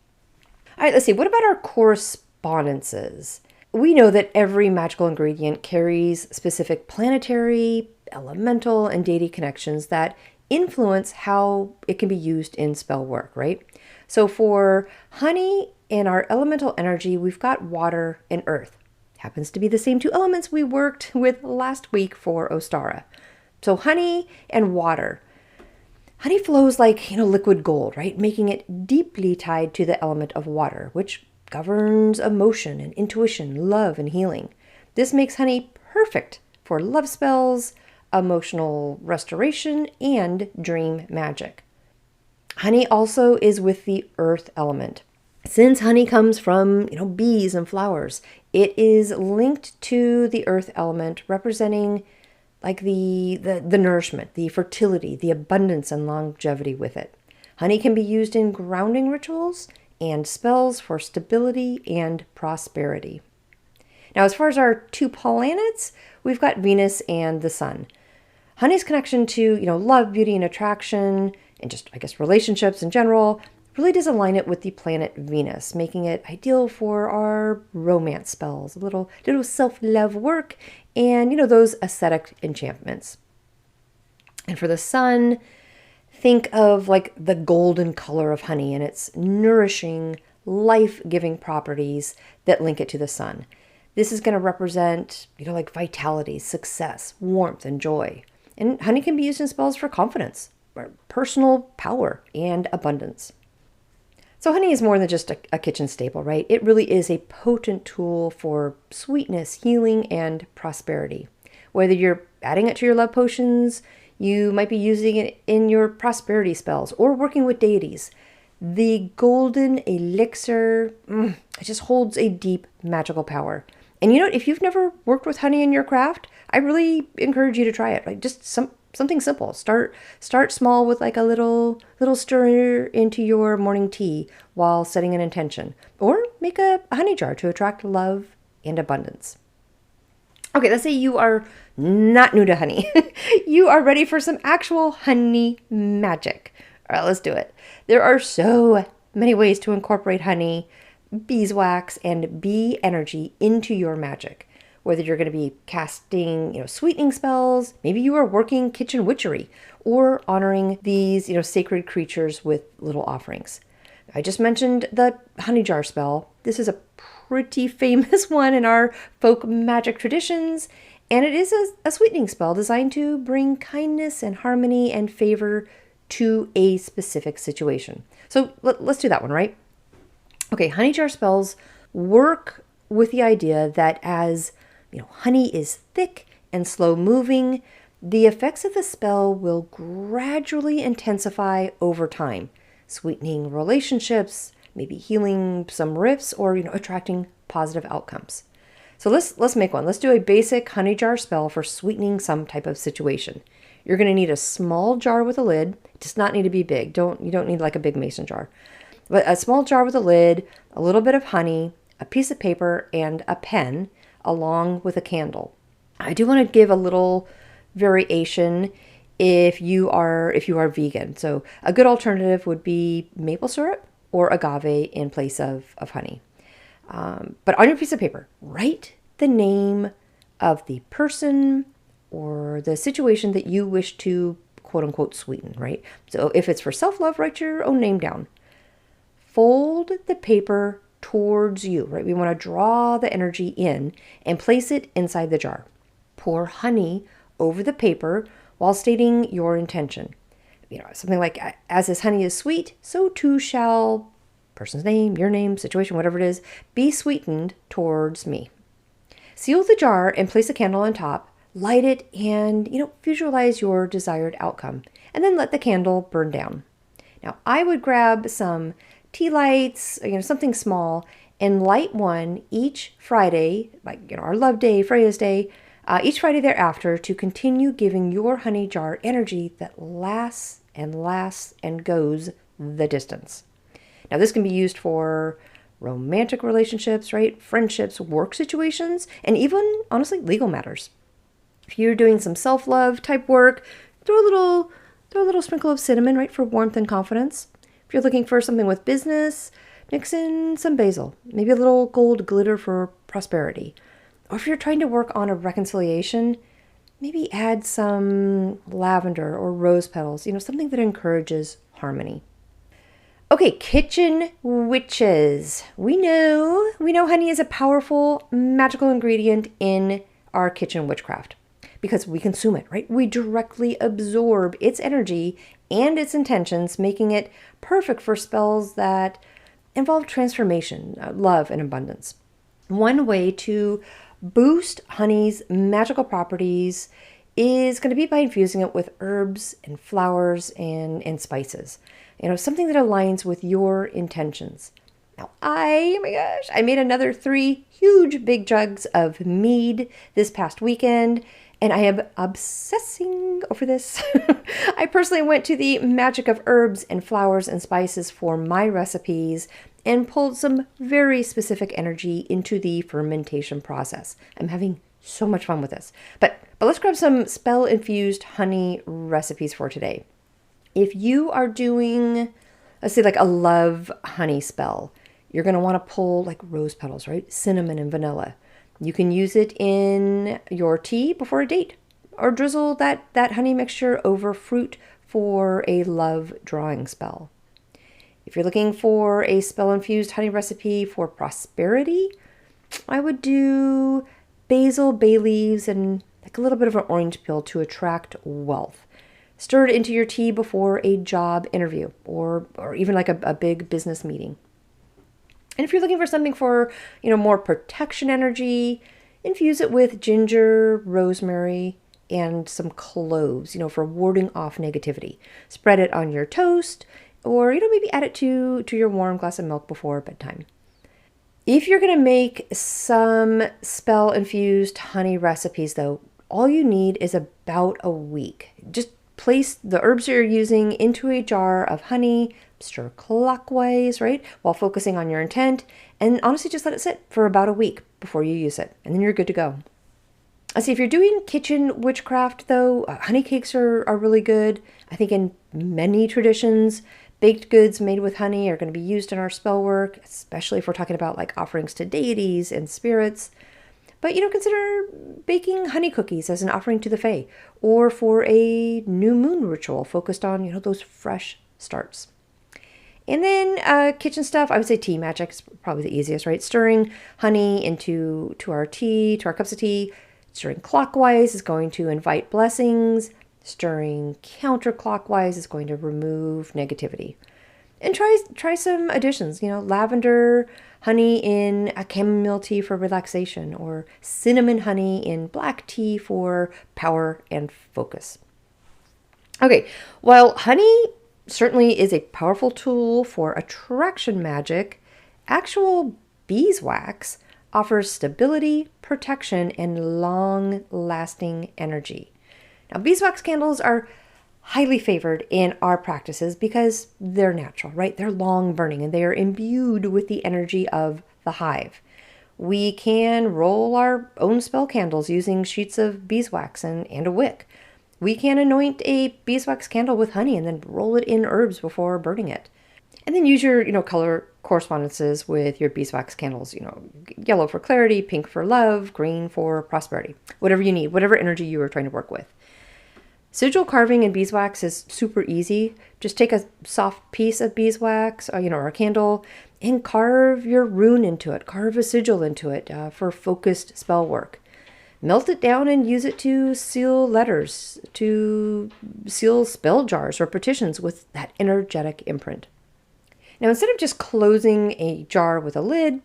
All right, let's see. What about our correspondences? We know that every magical ingredient carries specific planetary, elemental, and deity connections that influence how it can be used in spell work, right? So for honey and our elemental energy, we've got water and earth. Happens to be the same two elements we worked with last week for Ostara. So honey and water. Honey flows like, liquid gold, right? Making it deeply tied to the element of water, which governs emotion and intuition, love and healing. This makes honey perfect for love spells, emotional restoration, and dream magic. Honey also is with the earth element. Since honey comes from, bees and flowers, it is linked to the earth element, representing like the nourishment, the fertility, the abundance and longevity with it. Honey can be used in grounding rituals and spells for stability and prosperity. Now, as far as our two planets, we've got Venus and the Sun. Honey's connection to, love, beauty, and attraction, and just, relationships in general, really does align it with the planet Venus, making it ideal for our romance spells, a little self-love work, and, those ascetic enchantments. And for the Sun, think of like the golden color of honey and its nourishing, life-giving properties that link it to the sun. This is going to represent, like vitality, success, warmth, and joy. And honey can be used in spells for confidence, personal power, and abundance. So honey is more than just a kitchen staple, right? It really is a potent tool for sweetness, healing, and prosperity. Whether you're adding it to your love potions, you might be using it in your prosperity spells, or working with deities. The golden elixir, it just holds a deep magical power. And if you've never worked with honey in your craft, I really encourage you to try it. Like just something simple. Start small with like a little stir into your morning tea while setting an intention, or make a honey jar to attract love and abundance. Okay, let's say you are not new to honey. You are ready for some actual honey magic. All right, let's do it. There are so many ways to incorporate honey beeswax and bee energy into your magic. Whether you're going to be casting, sweetening spells, maybe you are working kitchen witchery, or honoring these, sacred creatures with little offerings. I just mentioned the honey jar spell. This is a pretty famous one in our folk magic traditions, and it is a sweetening spell designed to bring kindness and harmony and favor to a specific situation. So let's do that one, right? Okay, honey jar spells work with the idea that as honey is thick and slow moving, the effects of the spell will gradually intensify over time, sweetening relationships, maybe healing some rifts, or attracting positive outcomes. So let's make one. Let's do a basic honey jar spell for sweetening some type of situation. You're going to need a small jar with a lid. It does not need to be big. You don't need like a big mason jar. But a small jar with a lid, a little bit of honey, a piece of paper, and a pen, along with a candle. I do want to give a little variation if you are vegan. So a good alternative would be maple syrup or agave in place of honey. But on your piece of paper, write the name of the person or the situation that you wish to quote unquote sweeten, right? So if it's for self-love, write your own name down. Fold the paper towards you, right? We want to draw the energy in and place it inside the jar. Pour honey over the paper while stating your intention. Something like, as this honey is sweet, so too shall person's name, your name, situation, whatever it is, be sweetened towards me. Seal the jar and place a candle on top, light it, and, visualize your desired outcome, and then let the candle burn down. Now, I would grab some tea lights, something small, and light one each Friday, like, our love day, Freya's day, each Friday thereafter, to continue giving your honey jar energy that lasts and goes the distance. Now, this can be used for romantic relationships, right? Friendships, work situations, and even, honestly, legal matters. If you're doing some self-love type work, throw a little sprinkle of cinnamon, right, for warmth and confidence. If you're looking for something with business, mix in some basil, maybe a little gold glitter for prosperity. Or if you're trying to work on a reconciliation, maybe add some lavender or rose petals, something that encourages harmony. Okay, kitchen witches. We know honey is a powerful magical ingredient in our kitchen witchcraft because we consume it, right? We directly absorb its energy and its intentions, making it perfect for spells that involve transformation, love, and abundance. One way to boost honey's magical properties is going to be by infusing it with herbs and flowers and spices. Something that aligns with your intentions. Now, I made another 3 huge big jugs of mead this past weekend, and I am obsessing over this. I personally went to the magic of herbs and flowers and spices for my recipes and pulled some very specific energy into the fermentation process. I'm having so much fun with this. But let's grab some spell-infused honey recipes for today. If you are doing, let's say, like a love honey spell, you're going to want to pull like rose petals, right? Cinnamon and vanilla. You can use it in your tea before a date, or drizzle that honey mixture over fruit for a love drawing spell. If you're looking for a spell-infused honey recipe for prosperity, I would do basil, bay leaves, and like a little bit of an orange peel to attract wealth. Stir it into your tea before a job interview or even like a big business meeting. And if you're looking for something for, more protection energy, infuse it with ginger, rosemary, and some cloves, for warding off negativity. Spread it on your toast or, maybe add it to your warm glass of milk before bedtime. If you're going to make some spell-infused honey recipes, though, all you need is about a week. Just place the herbs you're using into a jar of honey, stir clockwise, right, while focusing on your intent, and honestly just let it sit for about a week before you use it, and then you're good to go. See, if you're doing kitchen witchcraft, though, honey cakes are really good. I think in many traditions, Baked goods made with honey are going to be used in our spell work, especially if we're talking about like offerings to deities and spirits. But, consider baking honey cookies as an offering to the Fae, or for a new moon ritual focused on, those fresh starts. And then kitchen stuff, I would say tea magic is probably the easiest, right? Stirring honey into our tea, to our cups of tea. Stirring clockwise is going to invite blessings. Stirring counterclockwise is going to remove negativity. And try some additions, lavender honey in a chamomile tea for relaxation, or cinnamon honey in black tea for power and focus. Okay, while honey certainly is a powerful tool for attraction magic, actual beeswax offers stability, protection, and long-lasting energy. Now, beeswax candles are highly favored in our practices because they're natural, right? They're long burning and they are imbued with the energy of the hive. We can roll our own spell candles using sheets of beeswax and a wick. We can anoint a beeswax candle with honey and then roll it in herbs before burning it. And then use your, color correspondences with your beeswax candles, yellow for clarity, pink for love, green for prosperity, whatever you need, whatever energy you are trying to work with. Sigil carving in beeswax is super easy. Just take a soft piece of beeswax, or a candle, and carve your rune into it. Carve a sigil into it for focused spell work. Melt it down and use it to seal letters, to seal spell jars or petitions with that energetic imprint. Now, instead of just closing a jar with a lid,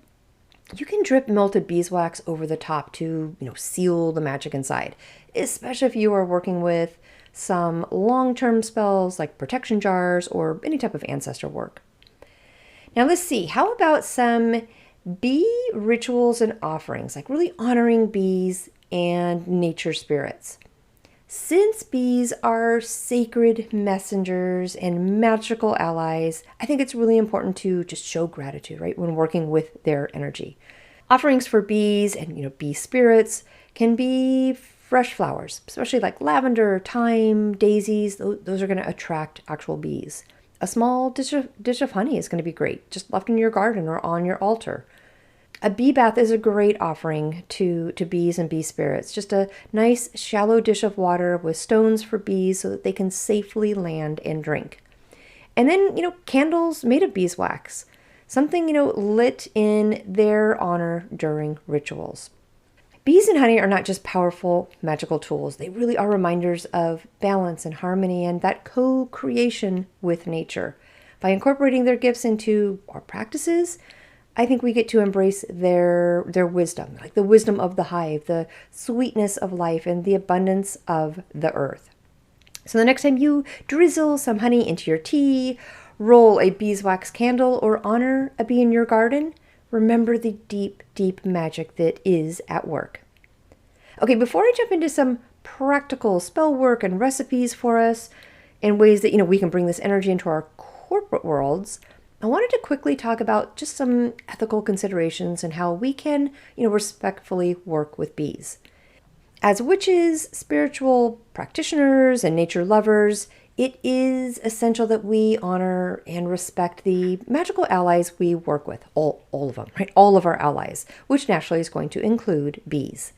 you can drip melted beeswax over the top to, seal the magic inside, especially if you are working with some long-term spells like protection jars or any type of ancestor work. Now let's see, how about some bee rituals and offerings, like really honoring bees and nature spirits? Since bees are sacred messengers and magical allies, I think it's really important to just show gratitude, right, when working with their energy. Offerings for bees and, bee spirits can be fresh flowers, especially like lavender, thyme, daisies. Those are going to attract actual bees. A small dish of honey is going to be great, just left in your garden or on your altar. A bee bath is a great offering to bees and bee spirits. Just a nice shallow dish of water with stones for bees so that they can safely land and drink. And then, candles made of beeswax. Something, lit in their honor during rituals. Bees and honey are not just powerful magical tools. They really are reminders of balance and harmony and that co-creation with nature. By incorporating their gifts into our practices, I think we get to embrace their wisdom, like the wisdom of the hive, the sweetness of life, and the abundance of the earth. So the next time you drizzle some honey into your tea, roll a beeswax candle, or honor a bee in your garden, remember the deep, deep magic that is at work. Okay, before I jump into some practical spell work and recipes for us and ways that, we can bring this energy into our corporate worlds, I wanted to quickly talk about just some ethical considerations and how we can, respectfully work with bees. As witches, spiritual practitioners, and nature lovers, it is essential that we honor and respect the magical allies we work with, all of them, right? All of our allies, which naturally is going to include bees.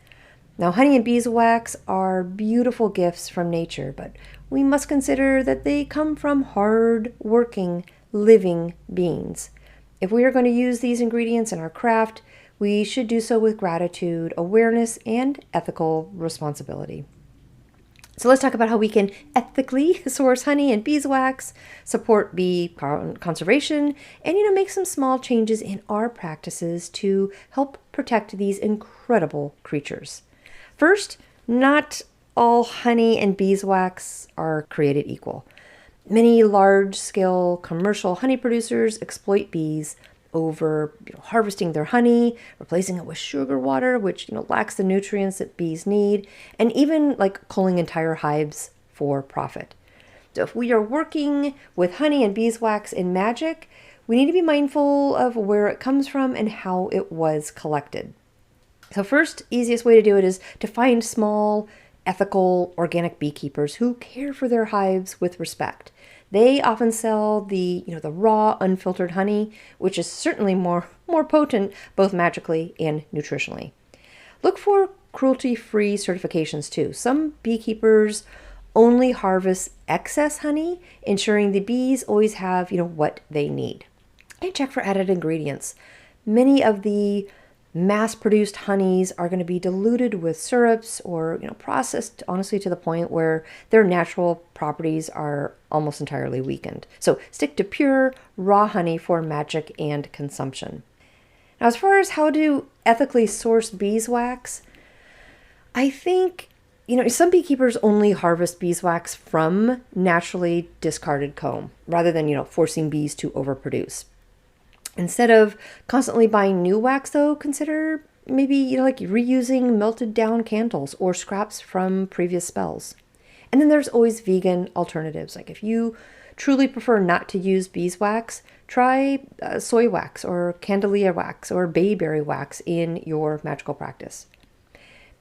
Now, honey and beeswax are beautiful gifts from nature, but we must consider that they come from hard-working, living beings. If we are going to use these ingredients in our craft, we should do so with gratitude, awareness, and ethical responsibility. So let's talk about how we can ethically source honey and beeswax, support bee conservation, and make some small changes in our practices to help protect these incredible creatures. First, not all honey and beeswax are created equal. Many large-scale commercial honey producers exploit bees over harvesting their honey, replacing it with sugar water, which lacks the nutrients that bees need, and even like culling entire hives for profit. So if we are working with honey and beeswax in magic, we need to be mindful of where it comes from and how it was collected. So first, easiest way to do it is to find small, ethical, organic beekeepers who care for their hives with respect. They often sell the raw, unfiltered honey, which is certainly more potent both magically and nutritionally. Look for cruelty-free certifications too. Some beekeepers only harvest excess honey, ensuring the bees always have, what they need. And check for added ingredients. Many of the mass-produced honeys are going to be diluted with syrups or, processed honestly to the point where their natural properties are almost entirely weakened. So stick to pure, raw honey for magic and consumption. Now, as far as how to ethically source beeswax, I think, some beekeepers only harvest beeswax from naturally discarded comb rather than, forcing bees to overproduce. Instead of constantly buying new wax, though, consider maybe, like reusing melted down candles or scraps from previous spells. And then there's always vegan alternatives. Like if you truly prefer not to use beeswax, try soy wax or candelia wax or bayberry wax in your magical practice.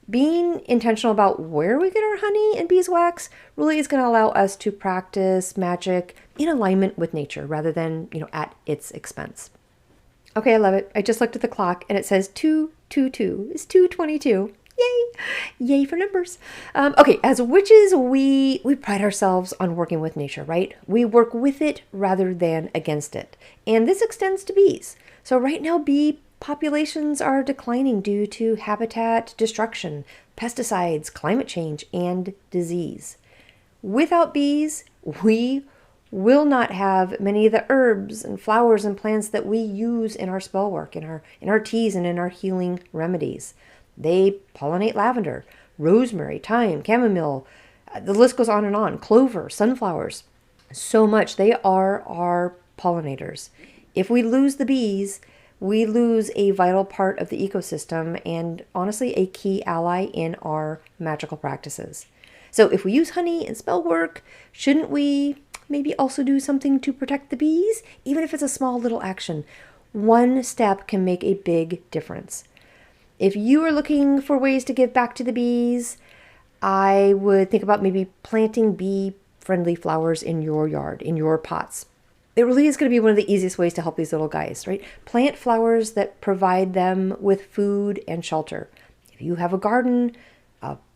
Being intentional about where we get our honey and beeswax really is going to allow us to practice magic in alignment with nature rather than, at its expense. Okay, I love it. I just looked at the clock and it says 2:22. It's 2:22. Yay! Yay for numbers. Okay, as witches, we pride ourselves on working with nature, right? We work with it rather than against it. And this extends to bees. So right now, bee populations are declining due to habitat destruction, pesticides, climate change, and disease. Without bees, we will not have many of the herbs and flowers and plants that we use in our spell work, in our teas, and in our healing remedies. They pollinate lavender, rosemary, thyme, chamomile, the list goes on, clover, sunflowers. So much. They are our pollinators. If we lose the bees, we lose a vital part of the ecosystem and honestly a key ally in our magical practices. So if we use honey in spell work, shouldn't we maybe also do something to protect the bees? Even if it's a small little action, one step can make a big difference. If you are looking for ways to give back to the bees, I would think about maybe planting bee-friendly flowers in your yard, in your pots. It really is going to be one of the easiest ways to help these little guys, right? Plant flowers that provide them with food and shelter. If you have a garden,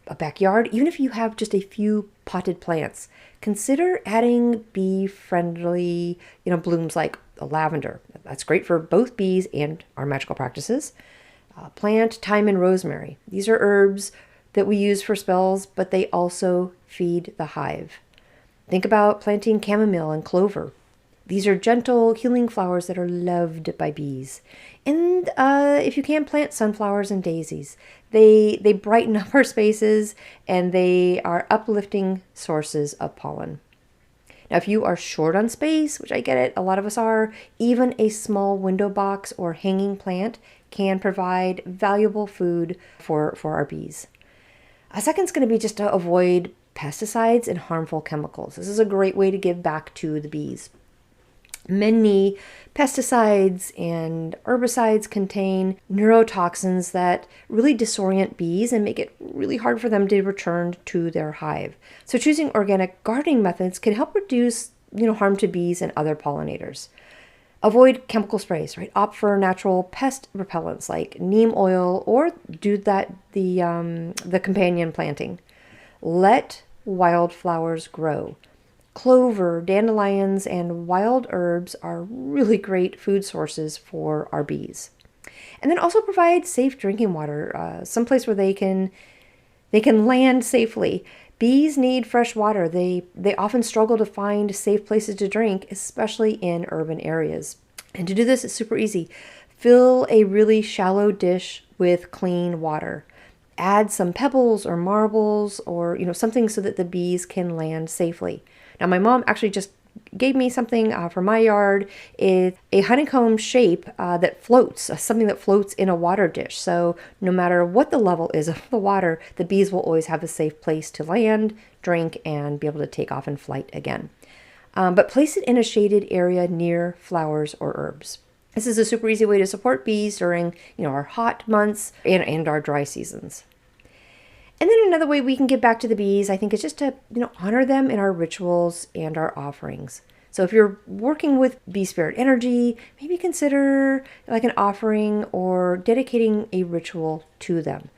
a backyard, even if you have just a few potted plants, consider adding bee-friendly, blooms like lavender. That's great for both bees and our magical practices. Plant thyme and rosemary. These are herbs that we use for spells, but they also feed the hive. Think about planting chamomile and clover. These are gentle, healing flowers that are loved by bees. And if you can, plant sunflowers and daisies. They brighten up our spaces and they are uplifting sources of pollen. Now, if you are short on space, which I get it, a lot of us are, even a small window box or hanging plant can provide valuable food for our bees. A second is going to be just to avoid pesticides and harmful chemicals. This is a great way to give back to the bees. Many pesticides and herbicides contain neurotoxins that really disorient bees and make it really hard for them to return to their hive. So choosing organic gardening methods can help reduce, harm to bees and other pollinators. Avoid chemical sprays, right? Opt for natural pest repellents like neem oil or do the companion planting. Let wildflowers grow. Clover, dandelions, and wild herbs are really great food sources for our bees. And then also provide safe drinking water, someplace where they can land safely. Bees need fresh water. They often struggle to find safe places to drink, especially in urban areas. And to do this, it's super easy. Fill a really shallow dish with clean water. Add some pebbles or marbles or something so that the bees can land safely. Now, my mom actually just gave me something for my yard. It's a honeycomb shape that floats, something that floats in a water dish. So no matter what the level is of the water, the bees will always have a safe place to land, drink, and be able to take off and flight again. But place it in a shaded area near flowers or herbs. This is a super easy way to support bees during our hot months and our dry seasons. And then another way we can give back to the bees, I think, is just to, honor them in our rituals and our offerings. So if you're working with bee spirit energy, maybe consider like an offering or dedicating a ritual to them.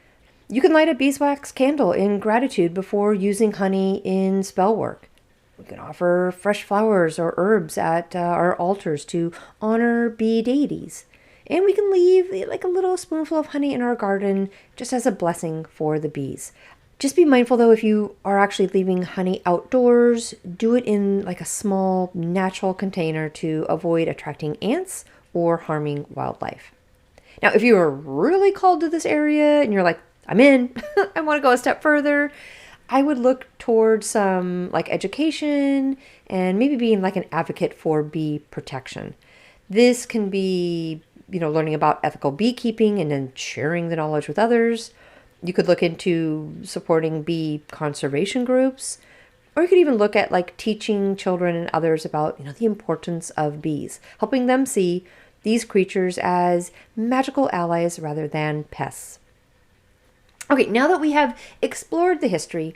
You can light a beeswax candle in gratitude before using honey in spell work. We can offer fresh flowers or herbs at our altars to honor bee deities. And we can leave like a little spoonful of honey in our garden just as a blessing for the bees. Just be mindful though, if you are actually leaving honey outdoors, do it in like a small natural container to avoid attracting ants or harming wildlife. Now, if you are really called to this area and you're like, I'm in, I want to go a step further, I would look towards some like education and maybe being like an advocate for bee protection. This can be, learning about ethical beekeeping and then sharing the knowledge with others. You could look into supporting bee conservation groups, or you could even look at like teaching children and others about, the importance of bees, helping them see these creatures as magical allies rather than pests. Okay, now that we have explored the history,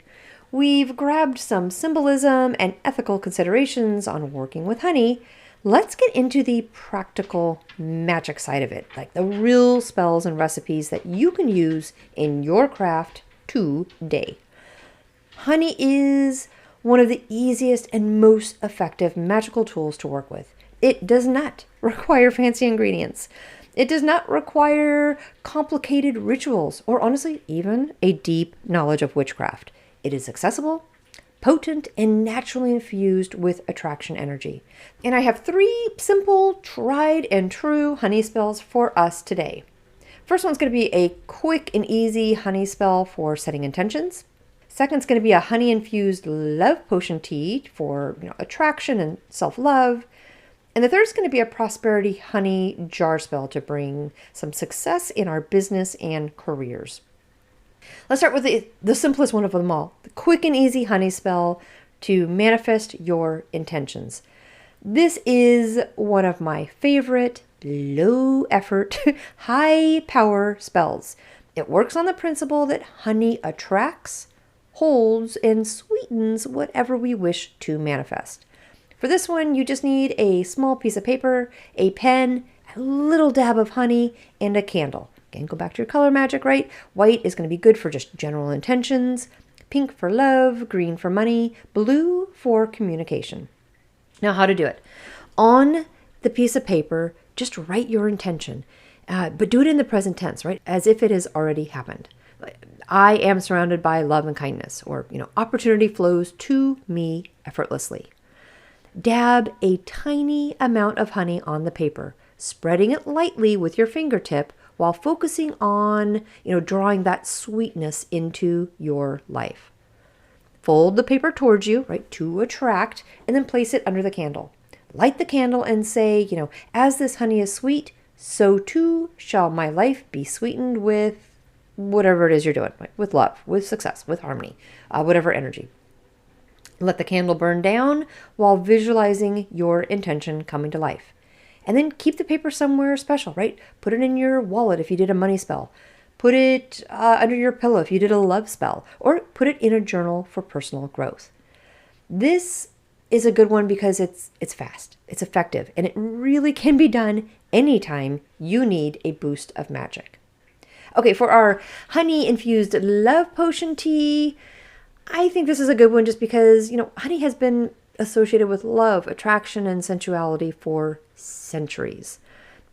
we've grabbed some symbolism and ethical considerations on working with honey, let's get into the practical magic side of it, like the real spells and recipes that you can use in your craft today. Honey is one of the easiest and most effective magical tools to work with. It does not require fancy ingredients. It does not require complicated rituals or honestly, even a deep knowledge of witchcraft. It is accessible, potent, and naturally infused with attraction energy. And I have 3 simple, tried and true honey spells for us today. First one's going to be a quick and easy honey spell for setting intentions. Second's going to be a honey-infused love potion tea for attraction and self-love. And the third is going to be a prosperity honey jar spell to bring some success in our business and careers. Let's start with the simplest one of them all, the quick and easy honey spell to manifest your intentions. This is one of my favorite low effort, high power spells. It works on the principle that honey attracts, holds, and sweetens whatever we wish to manifest. For this one, you just need a small piece of paper, a pen, a little dab of honey, and a candle. Again, go back to your color magic, right? White is going to be good for just general intentions, pink for love, green for money, blue for communication. Now, how to do it. On the piece of paper, just write your intention, but do it in the present tense, right? As if it has already happened. I am surrounded by love and kindness, or, opportunity flows to me effortlessly. Dab a tiny amount of honey on the paper, spreading it lightly with your fingertip while focusing on, drawing that sweetness into your life. Fold the paper towards you, right, to attract, and then place it under the candle. Light the candle and say, as this honey is sweet, so too shall my life be sweetened with whatever it is you're doing, right? With love, with success, with harmony, whatever energy. Let the candle burn down while visualizing your intention coming to life. And then keep the paper somewhere special, right? Put it in your wallet if you did a money spell. Put it under your pillow if you did a love spell. Or put it in a journal for personal growth. This is a good one because it's fast, it's effective, and it really can be done anytime you need a boost of magic. Okay, for our honey-infused love potion tea, I think this is a good one just because, honey has been associated with love, attraction, and sensuality for centuries.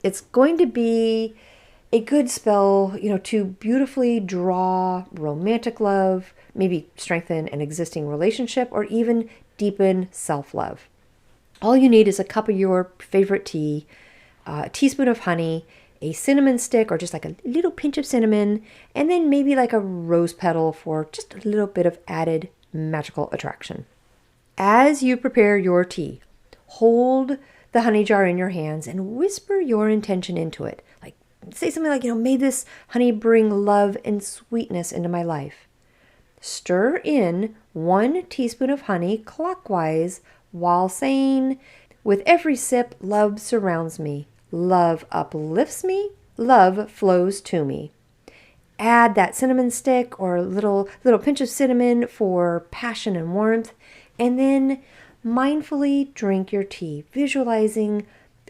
It's going to be a good spell, to beautifully draw romantic love, maybe strengthen an existing relationship, or even deepen self-love. All you need is a cup of your favorite tea, a teaspoon of honey, a cinnamon stick, or just like a little pinch of cinnamon, and then maybe like a rose petal for just a little bit of added magical attraction. As you prepare your tea, hold the honey jar in your hands and whisper your intention into it. Like, say something like, may this honey bring love and sweetness into my life. Stir in 1 teaspoon of honey clockwise while saying, with every sip, love surrounds me. Love uplifts me. Love flows to me. Add that cinnamon stick or a little pinch of cinnamon for passion and warmth, and then mindfully drink your tea, visualizing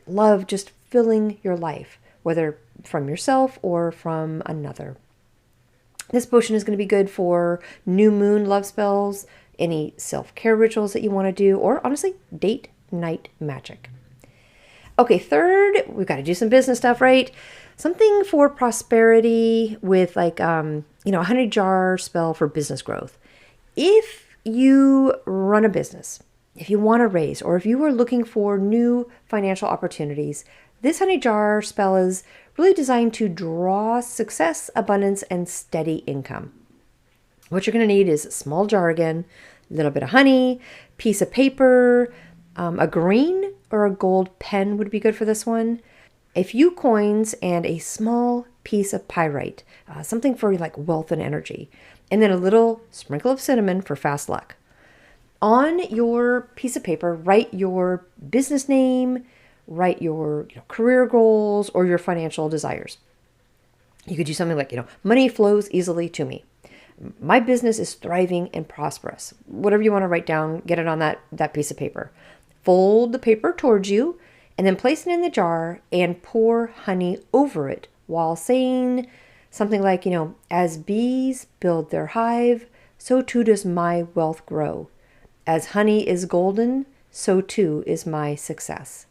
love just filling your life, whether from yourself or from another. This potion is going to be good for new moon love spells, any self-care rituals that you want to do, or honestly, date night magic. Okay, third, we've got to do some business stuff, right? Something for prosperity with like, a honey jar spell for business growth. If you run a business, if you want to raise, or if you are looking for new financial opportunities, this honey jar spell is really designed to draw success, abundance, and steady income. What you're going to need is a small jar again, a little bit of honey, piece of paper, a green or a gold pen would be good for this one, a few coins, and a small piece of pyrite, something for like wealth and energy, and then a little sprinkle of cinnamon for fast luck. On your piece of paper, write your business name, write your career goals or your financial desires. You could do something like, money flows easily to me. My business is thriving and prosperous. Whatever you want to write down, get it on that piece of paper. Fold the paper towards you and then place it in the jar and pour honey over it while saying something like, as bees build their hive, so too does my wealth grow. As honey is golden, so too is my success.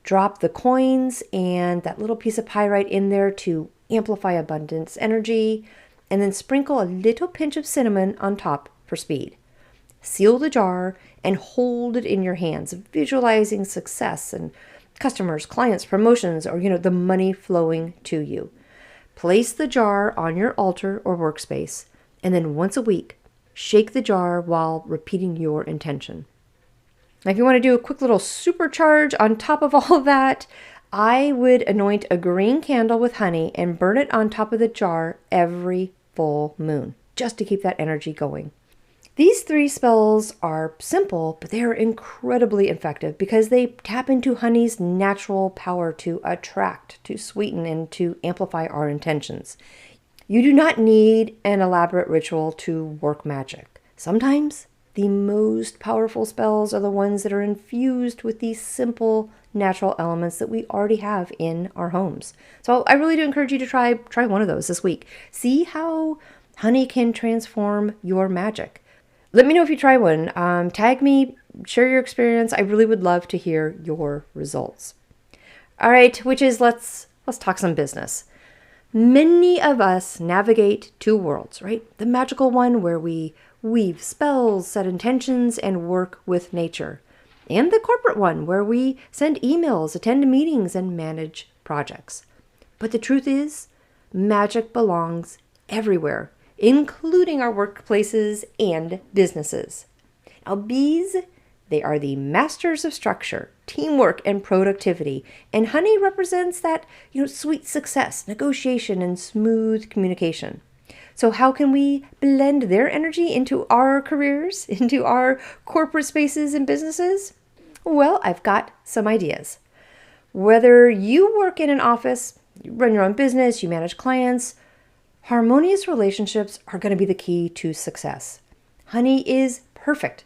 Drop the coins and that little piece of pyrite in there to amplify abundance energy, and then sprinkle a little pinch of cinnamon on top for speed. Seal the jar and hold it in your hands, visualizing success and customers, clients, promotions, or, the money flowing to you. Place the jar on your altar or workspace, and then once a week, shake the jar while repeating your intention. Now, if you want to do a quick little supercharge on top of all of that, I would anoint a green candle with honey and burn it on top of the jar every full moon, just to keep that energy going. These 3 spells are simple, but they are incredibly effective because they tap into honey's natural power to attract, to sweeten, and to amplify our intentions. You do not need an elaborate ritual to work magic. Sometimes the most powerful spells are the ones that are infused with these simple natural elements that we already have in our homes. So I really do encourage you to try one of those this week. See how honey can transform your magic. Let me know if you try one. Tag me, share your experience. I really would love to hear your results. All right, witches, let's talk some business. Many of us navigate 2 worlds, right? The magical one where we weave spells, set intentions, and work with nature. And the corporate one where we send emails, attend meetings, and manage projects. But the truth is, magic belongs everywhere, including our workplaces and businesses. Now, bees, they are the masters of structure, teamwork, and productivity. And honey represents that, sweet success, negotiation, and smooth communication. So how can we blend their energy into our careers, into our corporate spaces and businesses? Well, I've got some ideas. Whether you work in an office, you run your own business, you manage clients, harmonious relationships are going to be the key to success. Honey is perfect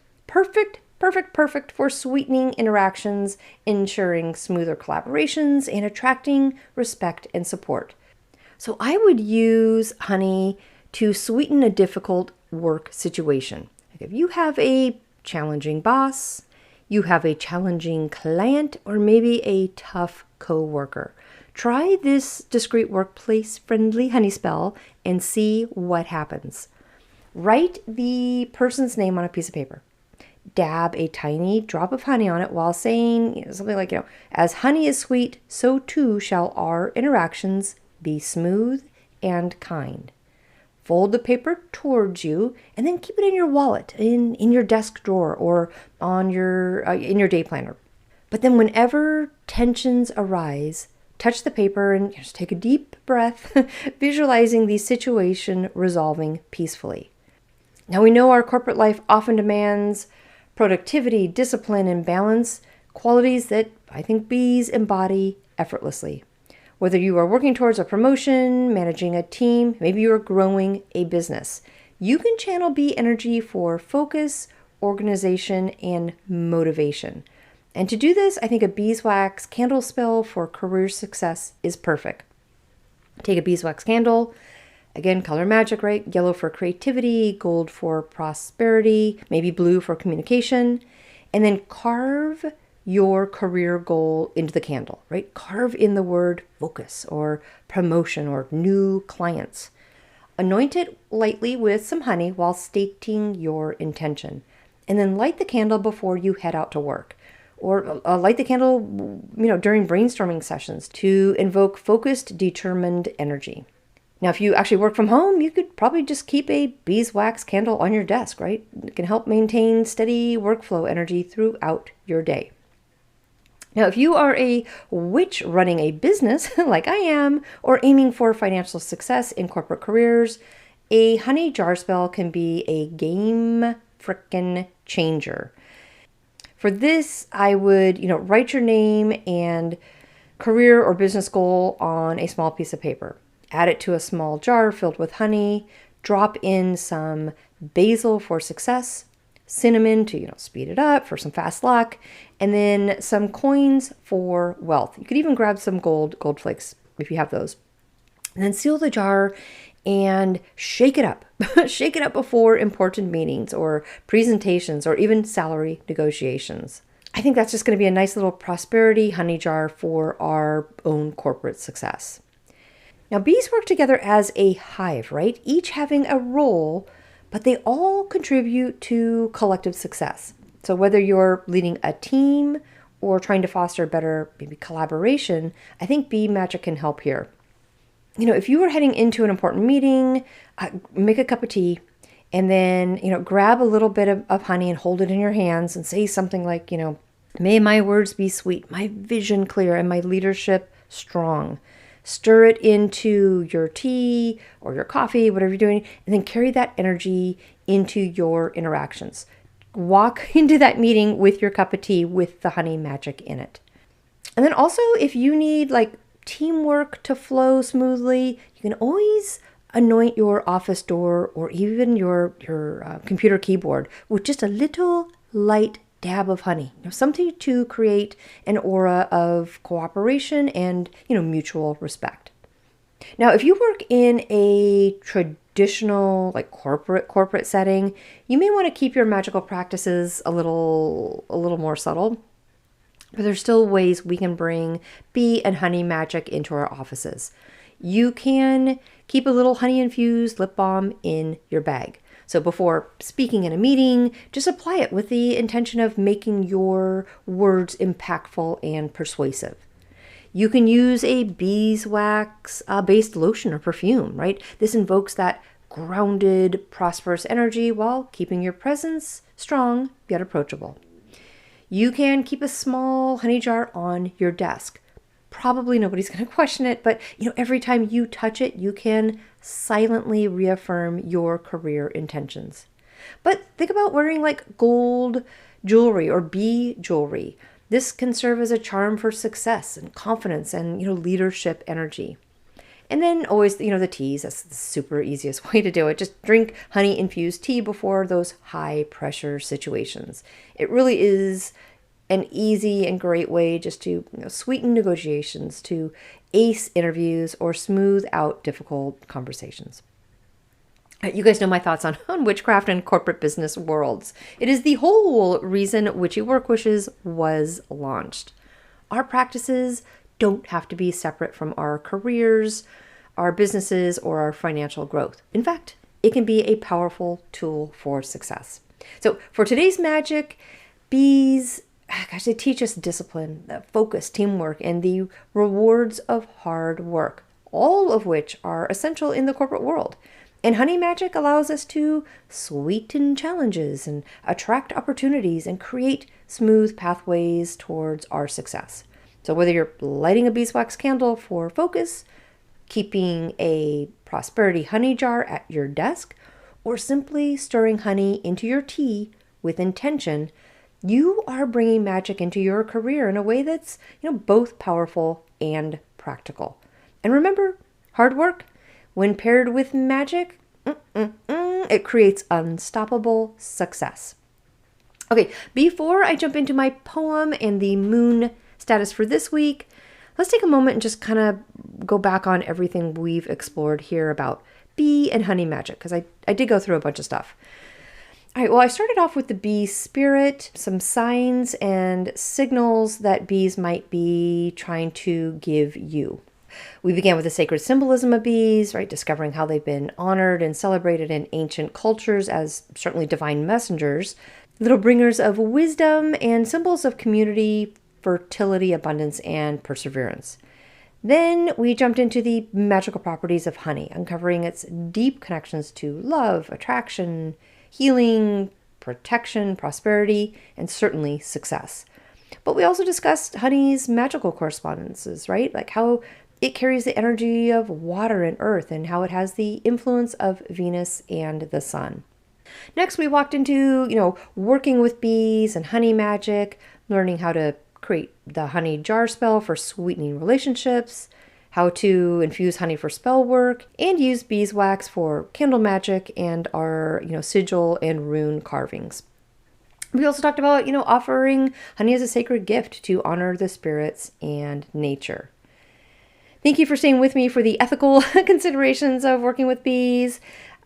for sweetening interactions, ensuring smoother collaborations, and attracting respect and support. So I would use honey to sweeten a difficult work situation. Like if you have a challenging boss, you have a challenging client, or maybe a tough coworker. Try this discreet workplace-friendly honey spell and see what happens. Write the person's name on a piece of paper. Dab a tiny drop of honey on it while saying something like, as honey is sweet, so too shall our interactions be smooth and kind. Fold the paper towards you and then keep it in your wallet, in your desk drawer, or on in your day planner. But then whenever tensions arise, touch the paper and just take a deep breath, visualizing the situation resolving peacefully. Now, we know our corporate life often demands productivity, discipline, and balance, qualities that I think bees embody effortlessly. Whether you are working towards a promotion, managing a team, maybe you are growing a business, you can channel bee energy for focus, organization, and motivation. And to do this, I think a beeswax candle spell for career success is perfect. Take a beeswax candle, again, color magic, right? Yellow for creativity, gold for prosperity, maybe blue for communication, and then carve your career goal into the candle, right? Carve in the word focus or promotion or new clients. Anoint it lightly with some honey while stating your intention, and then light the candle before you head out to work. Or light the candle, during brainstorming sessions to invoke focused, determined energy. Now, if you actually work from home, you could probably just keep a beeswax candle on your desk, right? It can help maintain steady workflow energy throughout your day. Now, if you are a witch running a business like I am, or aiming for financial success in corporate careers, a honey jar spell can be a game frickin' changer. For this, I would, write your name and career or business goal on a small piece of paper. Add it to a small jar filled with honey. Drop in some basil for success, cinnamon to, speed it up for some fast luck, and then some coins for wealth. You could even grab some gold flakes if you have those. And then seal the jar and shake it up. Shake it up before important meetings or presentations or even salary negotiations. I think that's just going to be a nice little prosperity honey jar for our own corporate success. Now, bees work together as a hive, right? Each having a role, but they all contribute to collective success. So whether you're leading a team or trying to foster better maybe collaboration, I think bee magic can help here. If you were heading into an important meeting, make a cup of tea and then, grab a little bit of honey and hold it in your hands and say something like, may my words be sweet, my vision clear, and my leadership strong. Stir it into your tea or your coffee, whatever you're doing, and then carry that energy into your interactions. Walk into that meeting with your cup of tea with the honey magic in it. And then also, if you need teamwork to flow smoothly, you can always anoint your office door or even your computer keyboard with just a little light dab of honey. Something to create an aura of cooperation and mutual respect. Now, if you work in a traditional corporate setting, you may want to keep your magical practices a little more subtle. But there's still ways we can bring bee and honey magic into our offices. You can keep a little honey-infused lip balm in your bag. So before speaking in a meeting, just apply it with the intention of making your words impactful and persuasive. You can use a beeswax-based lotion or perfume, right? This invokes that grounded, prosperous energy while keeping your presence strong yet approachable. You can keep a small honey jar on your desk. Probably nobody's going to question it, but every time you touch it, you can silently reaffirm your career intentions. But think about wearing gold jewelry or bee jewelry. This can serve as a charm for success and confidence and leadership energy. And then always, the teas, that's the super easiest way to do it. Just drink honey-infused tea before those high-pressure situations. It really is an easy and great way just to sweeten negotiations, to ace interviews, or smooth out difficult conversations. You guys know my thoughts on witchcraft and corporate business worlds. It is the whole reason Witchy Work Wishes was launched. Our practices don't have to be separate from our careers, our businesses, or our financial growth. In fact, it can be a powerful tool for success. So for today's magic, bees, they teach us discipline, focus, teamwork, and the rewards of hard work, all of which are essential in the corporate world. And honey magic allows us to sweeten challenges and attract opportunities and create smooth pathways towards our success. So whether you're lighting a beeswax candle for focus, keeping a prosperity honey jar at your desk, or simply stirring honey into your tea with intention, you are bringing magic into your career in a way that's, both powerful and practical. And remember, hard work, when paired with magic, it creates unstoppable success. Okay, before I jump into my poem and the moon status for this week, let's take a moment and just kind of go back on everything we've explored here about bee and honey magic, because I did go through a bunch of stuff. All right, well, I started off with the bee spirit, some signs and signals that bees might be trying to give you. We began with the sacred symbolism of bees, right? Discovering how they've been honored and celebrated in ancient cultures as certainly divine messengers, little bringers of wisdom and symbols of community, fertility, abundance, and perseverance. Then we jumped into the magical properties of honey, uncovering its deep connections to love, attraction, healing, protection, prosperity, and certainly success. But we also discussed honey's magical correspondences, right? Like how it carries the energy of water and earth and how it has the influence of Venus and the sun. Next, we walked into, working with bees and honey magic, learning how to create the honey jar spell for sweetening relationships, how to infuse honey for spell work, and use beeswax for candle magic and our, sigil and rune carvings. We also talked about, offering honey as a sacred gift to honor the spirits and nature. Thank you for staying with me for the ethical considerations of working with bees.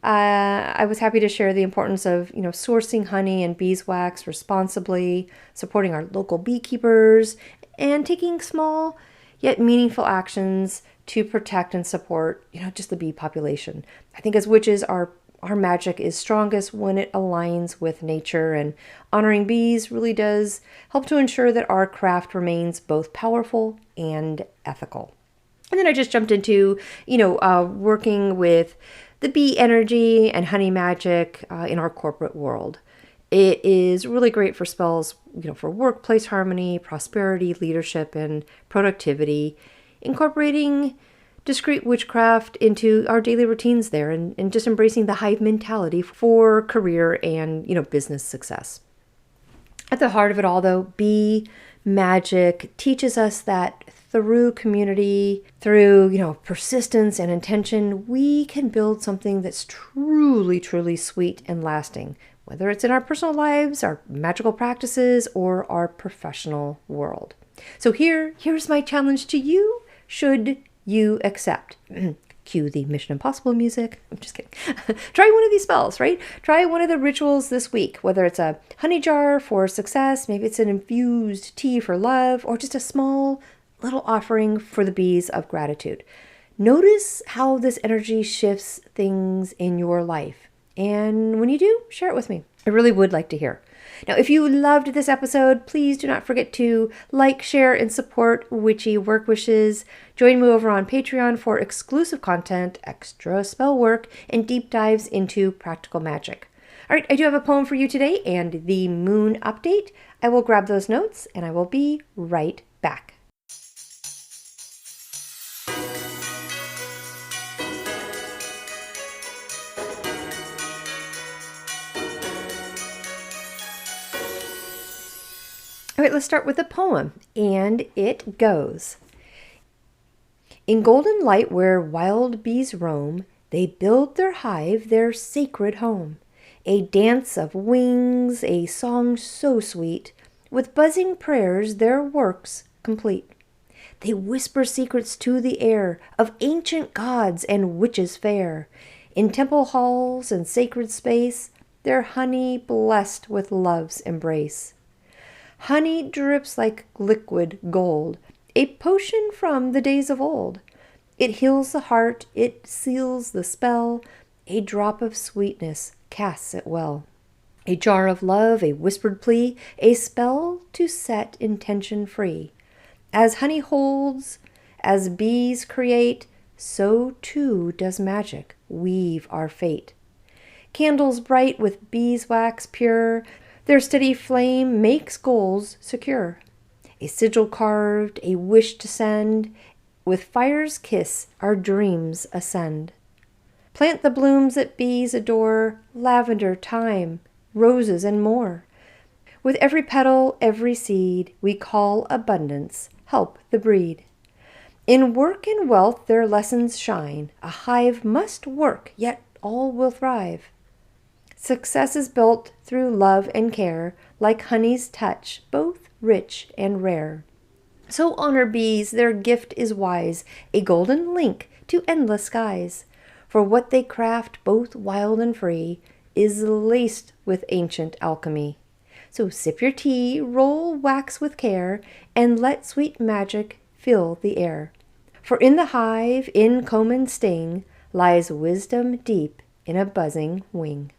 I was happy to share the importance of, sourcing honey and beeswax responsibly, supporting our local beekeepers, and taking small yet meaningful actions to protect and support, just the bee population. I think as witches, our magic is strongest when it aligns with nature, and honoring bees really does help to ensure that our craft remains both powerful and ethical. And then I just jumped into, working with the bee energy and honey magic in our corporate world. It is really great for spells, for workplace harmony, prosperity, leadership, and productivity, incorporating discreet witchcraft into our daily routines there and just embracing the hive mentality for career and, business success. At the heart of it all, though, bee magic teaches us that through community, through, persistence and intention, we can build something that's truly, truly sweet and lasting, whether it's in our personal lives, our magical practices, or our professional world. So here's my challenge to you, should you accept. Cue the Mission Impossible music. I'm just kidding. Try one of these spells, right? Try one of the rituals this week, whether it's a honey jar for success, maybe it's an infused tea for love, or just a small little offering for the bees of gratitude. Notice how this energy shifts things in your life. And when you do, share it with me. I really would like to hear. Now, if you loved this episode, please do not forget to like, share, and support Witchy Work Wishes. Join me over on Patreon for exclusive content, extra spell work, and deep dives into practical magic. All right, I do have a poem for you today and the moon update. I will grab those notes and I will be right back. All right, let's start with a poem, and it goes. In golden light where wild bees roam, they build their hive, their sacred home. A dance of wings, a song so sweet, with buzzing prayers their works complete. They whisper secrets to the air of ancient gods and witches fair. In temple halls and sacred space, their honey blessed with love's embrace. Honey drips like liquid gold, a potion from the days of old. It heals the heart, it seals the spell, a drop of sweetness casts it well. A jar of love, a whispered plea, a spell to set intention free. As honey holds, as bees create, so too does magic weave our fate. Candles bright with beeswax pure, their steady flame makes goals secure. A sigil carved, a wish to send, with fire's kiss our dreams ascend. Plant the blooms that bees adore, lavender, thyme, roses, and more. With every petal, every seed, we call abundance, help the breed. In work and wealth their lessons shine. A hive must work, yet all will thrive. Success is built through love and care, like honey's touch, both rich and rare. So honor bees, their gift is wise, a golden link to endless skies. For what they craft, both wild and free, is laced with ancient alchemy. So sip your tea, roll wax with care, and let sweet magic fill the air. For in the hive, in comb and sting, lies wisdom deep in a buzzing wing.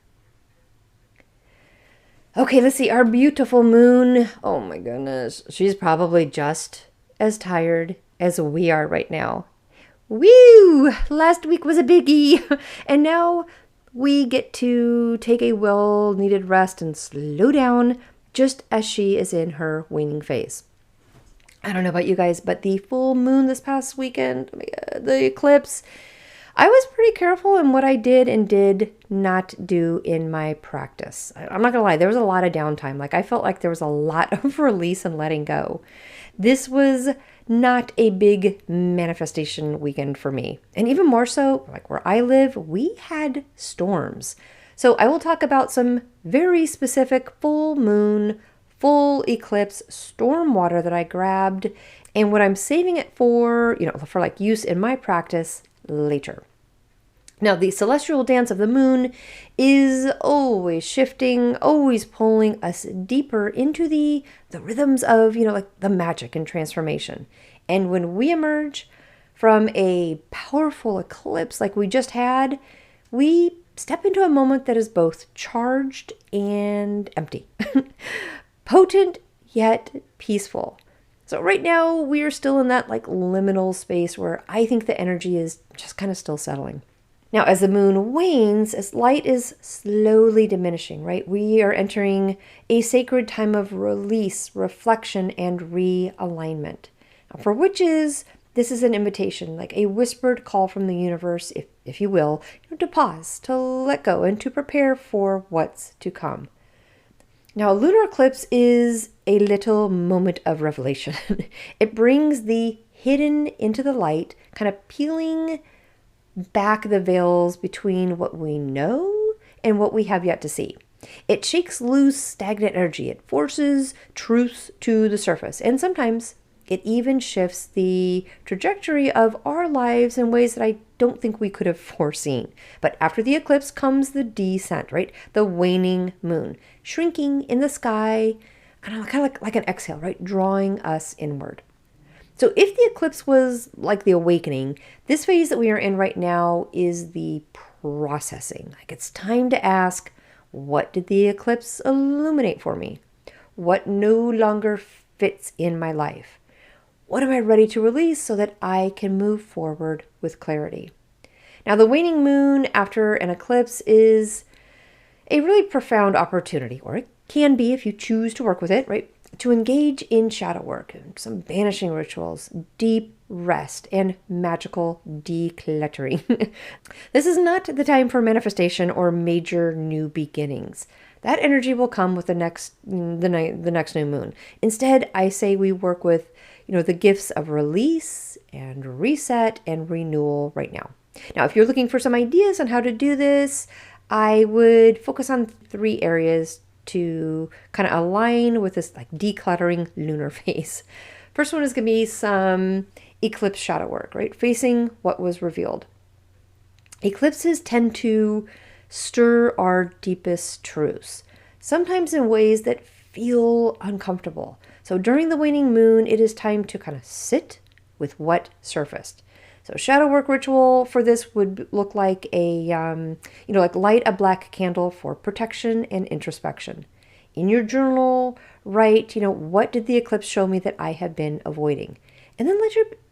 Okay, let's see. Our beautiful moon. Oh my goodness. She's probably just as tired as we are right now. Woo! Last week was a biggie. And now we get to take a well-needed rest and slow down just as she is in her waning phase. I don't know about you guys, but the full moon this past weekend, oh my God, the eclipse, I was pretty careful in what I did and did not do in my practice. I'm not gonna lie, there was a lot of downtime. Like I felt like there was a lot of release and letting go. This was not a big manifestation weekend for me. And even more so, like where I live, we had storms. So I will talk about some very specific full moon, full eclipse storm water that I grabbed and what I'm saving it for, for like use in my practice later. Now, the celestial dance of the moon is always shifting, always pulling us deeper into the rhythms of, like the magic and transformation. And when we emerge from a powerful eclipse like we just had, we step into a moment that is both charged and empty. Potent yet peaceful. So right now we are still in that like liminal space where I think the energy is just kind of still settling. Now, as the moon wanes, as light is slowly diminishing, right? We are entering a sacred time of release, reflection, and realignment. Now, for witches, this is an invitation, like a whispered call from the universe, if you will, to pause, to let go, and to prepare for what's to come. Now, a lunar eclipse is a little moment of revelation. It brings the hidden into the light, kind of peeling back the veils between what we know and what we have yet to see. It shakes loose stagnant energy. It forces truths to the surface. And sometimes it even shifts the trajectory of our lives in ways that I don't think we could have foreseen. But after the eclipse comes the descent, right? The waning moon, shrinking in the sky, kind of like an exhale, right? Drawing us inward. So if the eclipse was like the awakening, this phase that we are in right now is the processing. Like it's time to ask, what did the eclipse illuminate for me? What no longer fits in my life? What am I ready to release so that I can move forward with clarity? Now, the waning moon after an eclipse is a really profound opportunity, or it can be if you choose to work with it, right? To engage in shadow work, some banishing rituals, deep rest, and magical decluttering. This is not the time for manifestation or major new beginnings. That energy will come with the next new moon. Instead, I say we work with, the gifts of release and reset and renewal right now. Now, if you're looking for some ideas on how to do this, I would focus on 3 areas to kind of align with this like decluttering lunar phase. First one is going to be some eclipse shadow work, right? Facing what was revealed. Eclipses tend to stir our deepest truths, sometimes in ways that feel uncomfortable. So during the waning moon, it is time to kind of sit with what surfaced. So shadow work ritual for this would look like like light a black candle for protection and introspection. In your journal, write, what did the eclipse show me that I have been avoiding? And then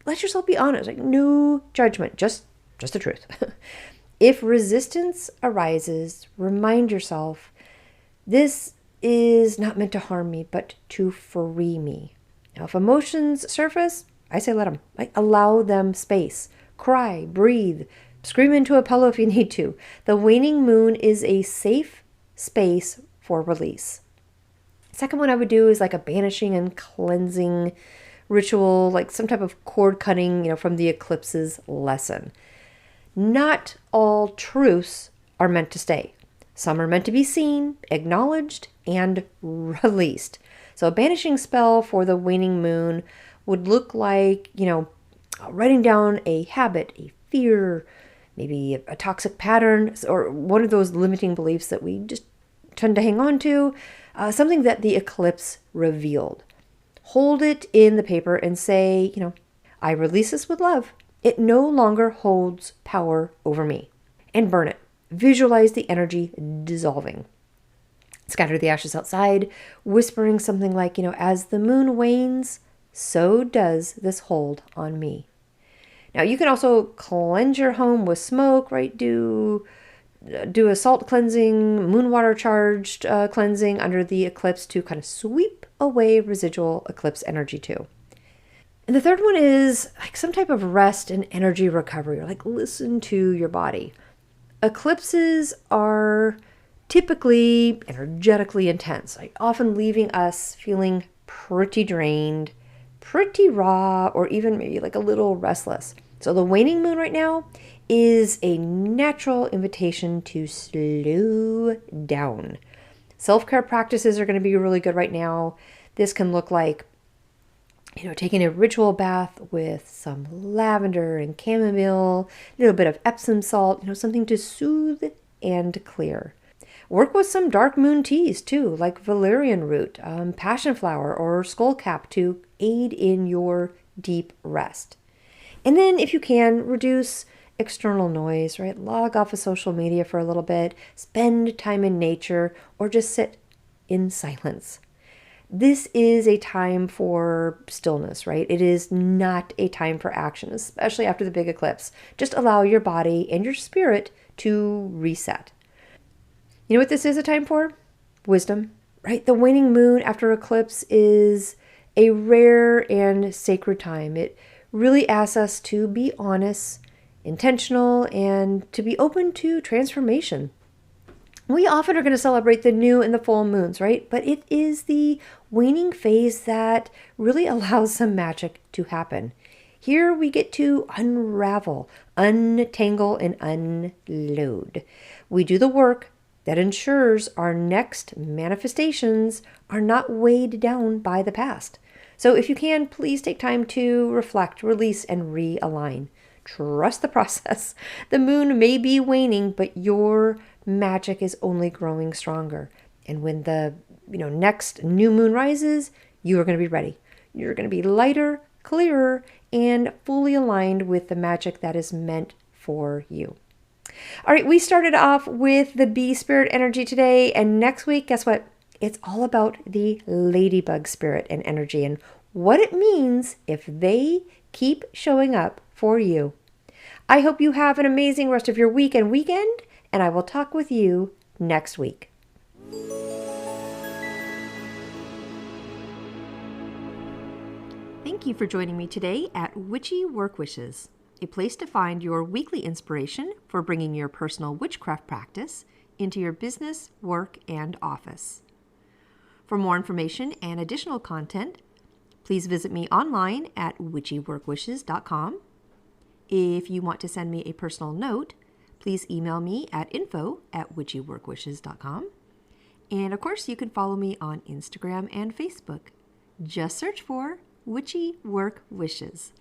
let yourself be honest, like no judgment, just the truth. If resistance arises, remind yourself, this is not meant to harm me, but to free me. Now, if emotions surface, I say let them. Allow them space. Cry, breathe, scream into a pillow if you need to. The waning moon is a safe space for release. Second one I would do is like a banishing and cleansing ritual, like some type of cord cutting, from the eclipse's lesson. Not all truths are meant to stay. Some are meant to be seen, acknowledged, and released. So a banishing spell for the waning moon would look like, writing down a habit, a fear, maybe a toxic pattern, or one of those limiting beliefs that we just tend to hang on to, something that the eclipse revealed. Hold it in the paper and say, I release this with love. It no longer holds power over me. And burn it. Visualize the energy dissolving. Scatter the ashes outside, whispering something like, as the moon wanes, so does this hold on me. Now, you can also cleanse your home with smoke, right? Do a salt cleansing, moon water charged cleansing under the eclipse to kind of sweep away residual eclipse energy too. And the third one is like some type of rest and energy recovery, or like listen to your body. Eclipses are typically energetically intense, like often leaving us feeling pretty drained, pretty raw, or even maybe like a little restless. So the waning moon right now is a natural invitation to slow down. Self-care practices are going to be really good right now. This can look like, taking a ritual bath with some lavender and chamomile, a little bit of Epsom salt, something to soothe and clear. Work with some dark moon teas too, like valerian root, passion flower, or skullcap to aid in your deep rest. And then if you can, reduce external noise, right? Log off of social media for a little bit, spend time in nature, or just sit in silence. This is a time for stillness, right? It is not a time for action, especially after the big eclipse. Just allow your body and your spirit to reset. You know what this is a time for? Wisdom, right? The waning moon after eclipse is a rare and sacred time. It really asks us to be honest, intentional, and to be open to transformation. We often are going to celebrate the new and the full moons, right? But it is the waning phase that really allows some magic to happen. Here we get to unravel, untangle, and unload. We do the work that ensures our next manifestations are not weighed down by the past. So if you can, please take time to reflect, release, and realign. Trust the process. The moon may be waning, but your magic is only growing stronger. And when the next new moon rises, you are going to be ready. You're going to be lighter, clearer, and fully aligned with the magic that is meant for you. All right, we started off with the bee spirit energy today, and next week, guess what? It's all about the ladybug spirit and energy and what it means if they keep showing up for you. I hope you have an amazing rest of your week and weekend, and I will talk with you next week. Thank you for joining me today at Witchy Work Wishes, a place to find your weekly inspiration for bringing your personal witchcraft practice into your business, work, and office. For more information and additional content, please visit me online at witchyworkwishes.com. If you want to send me a personal note, please email me at info@witchyworkwishes.com. And of course, you can follow me on Instagram and Facebook. Just search for Witchy Work Wishes.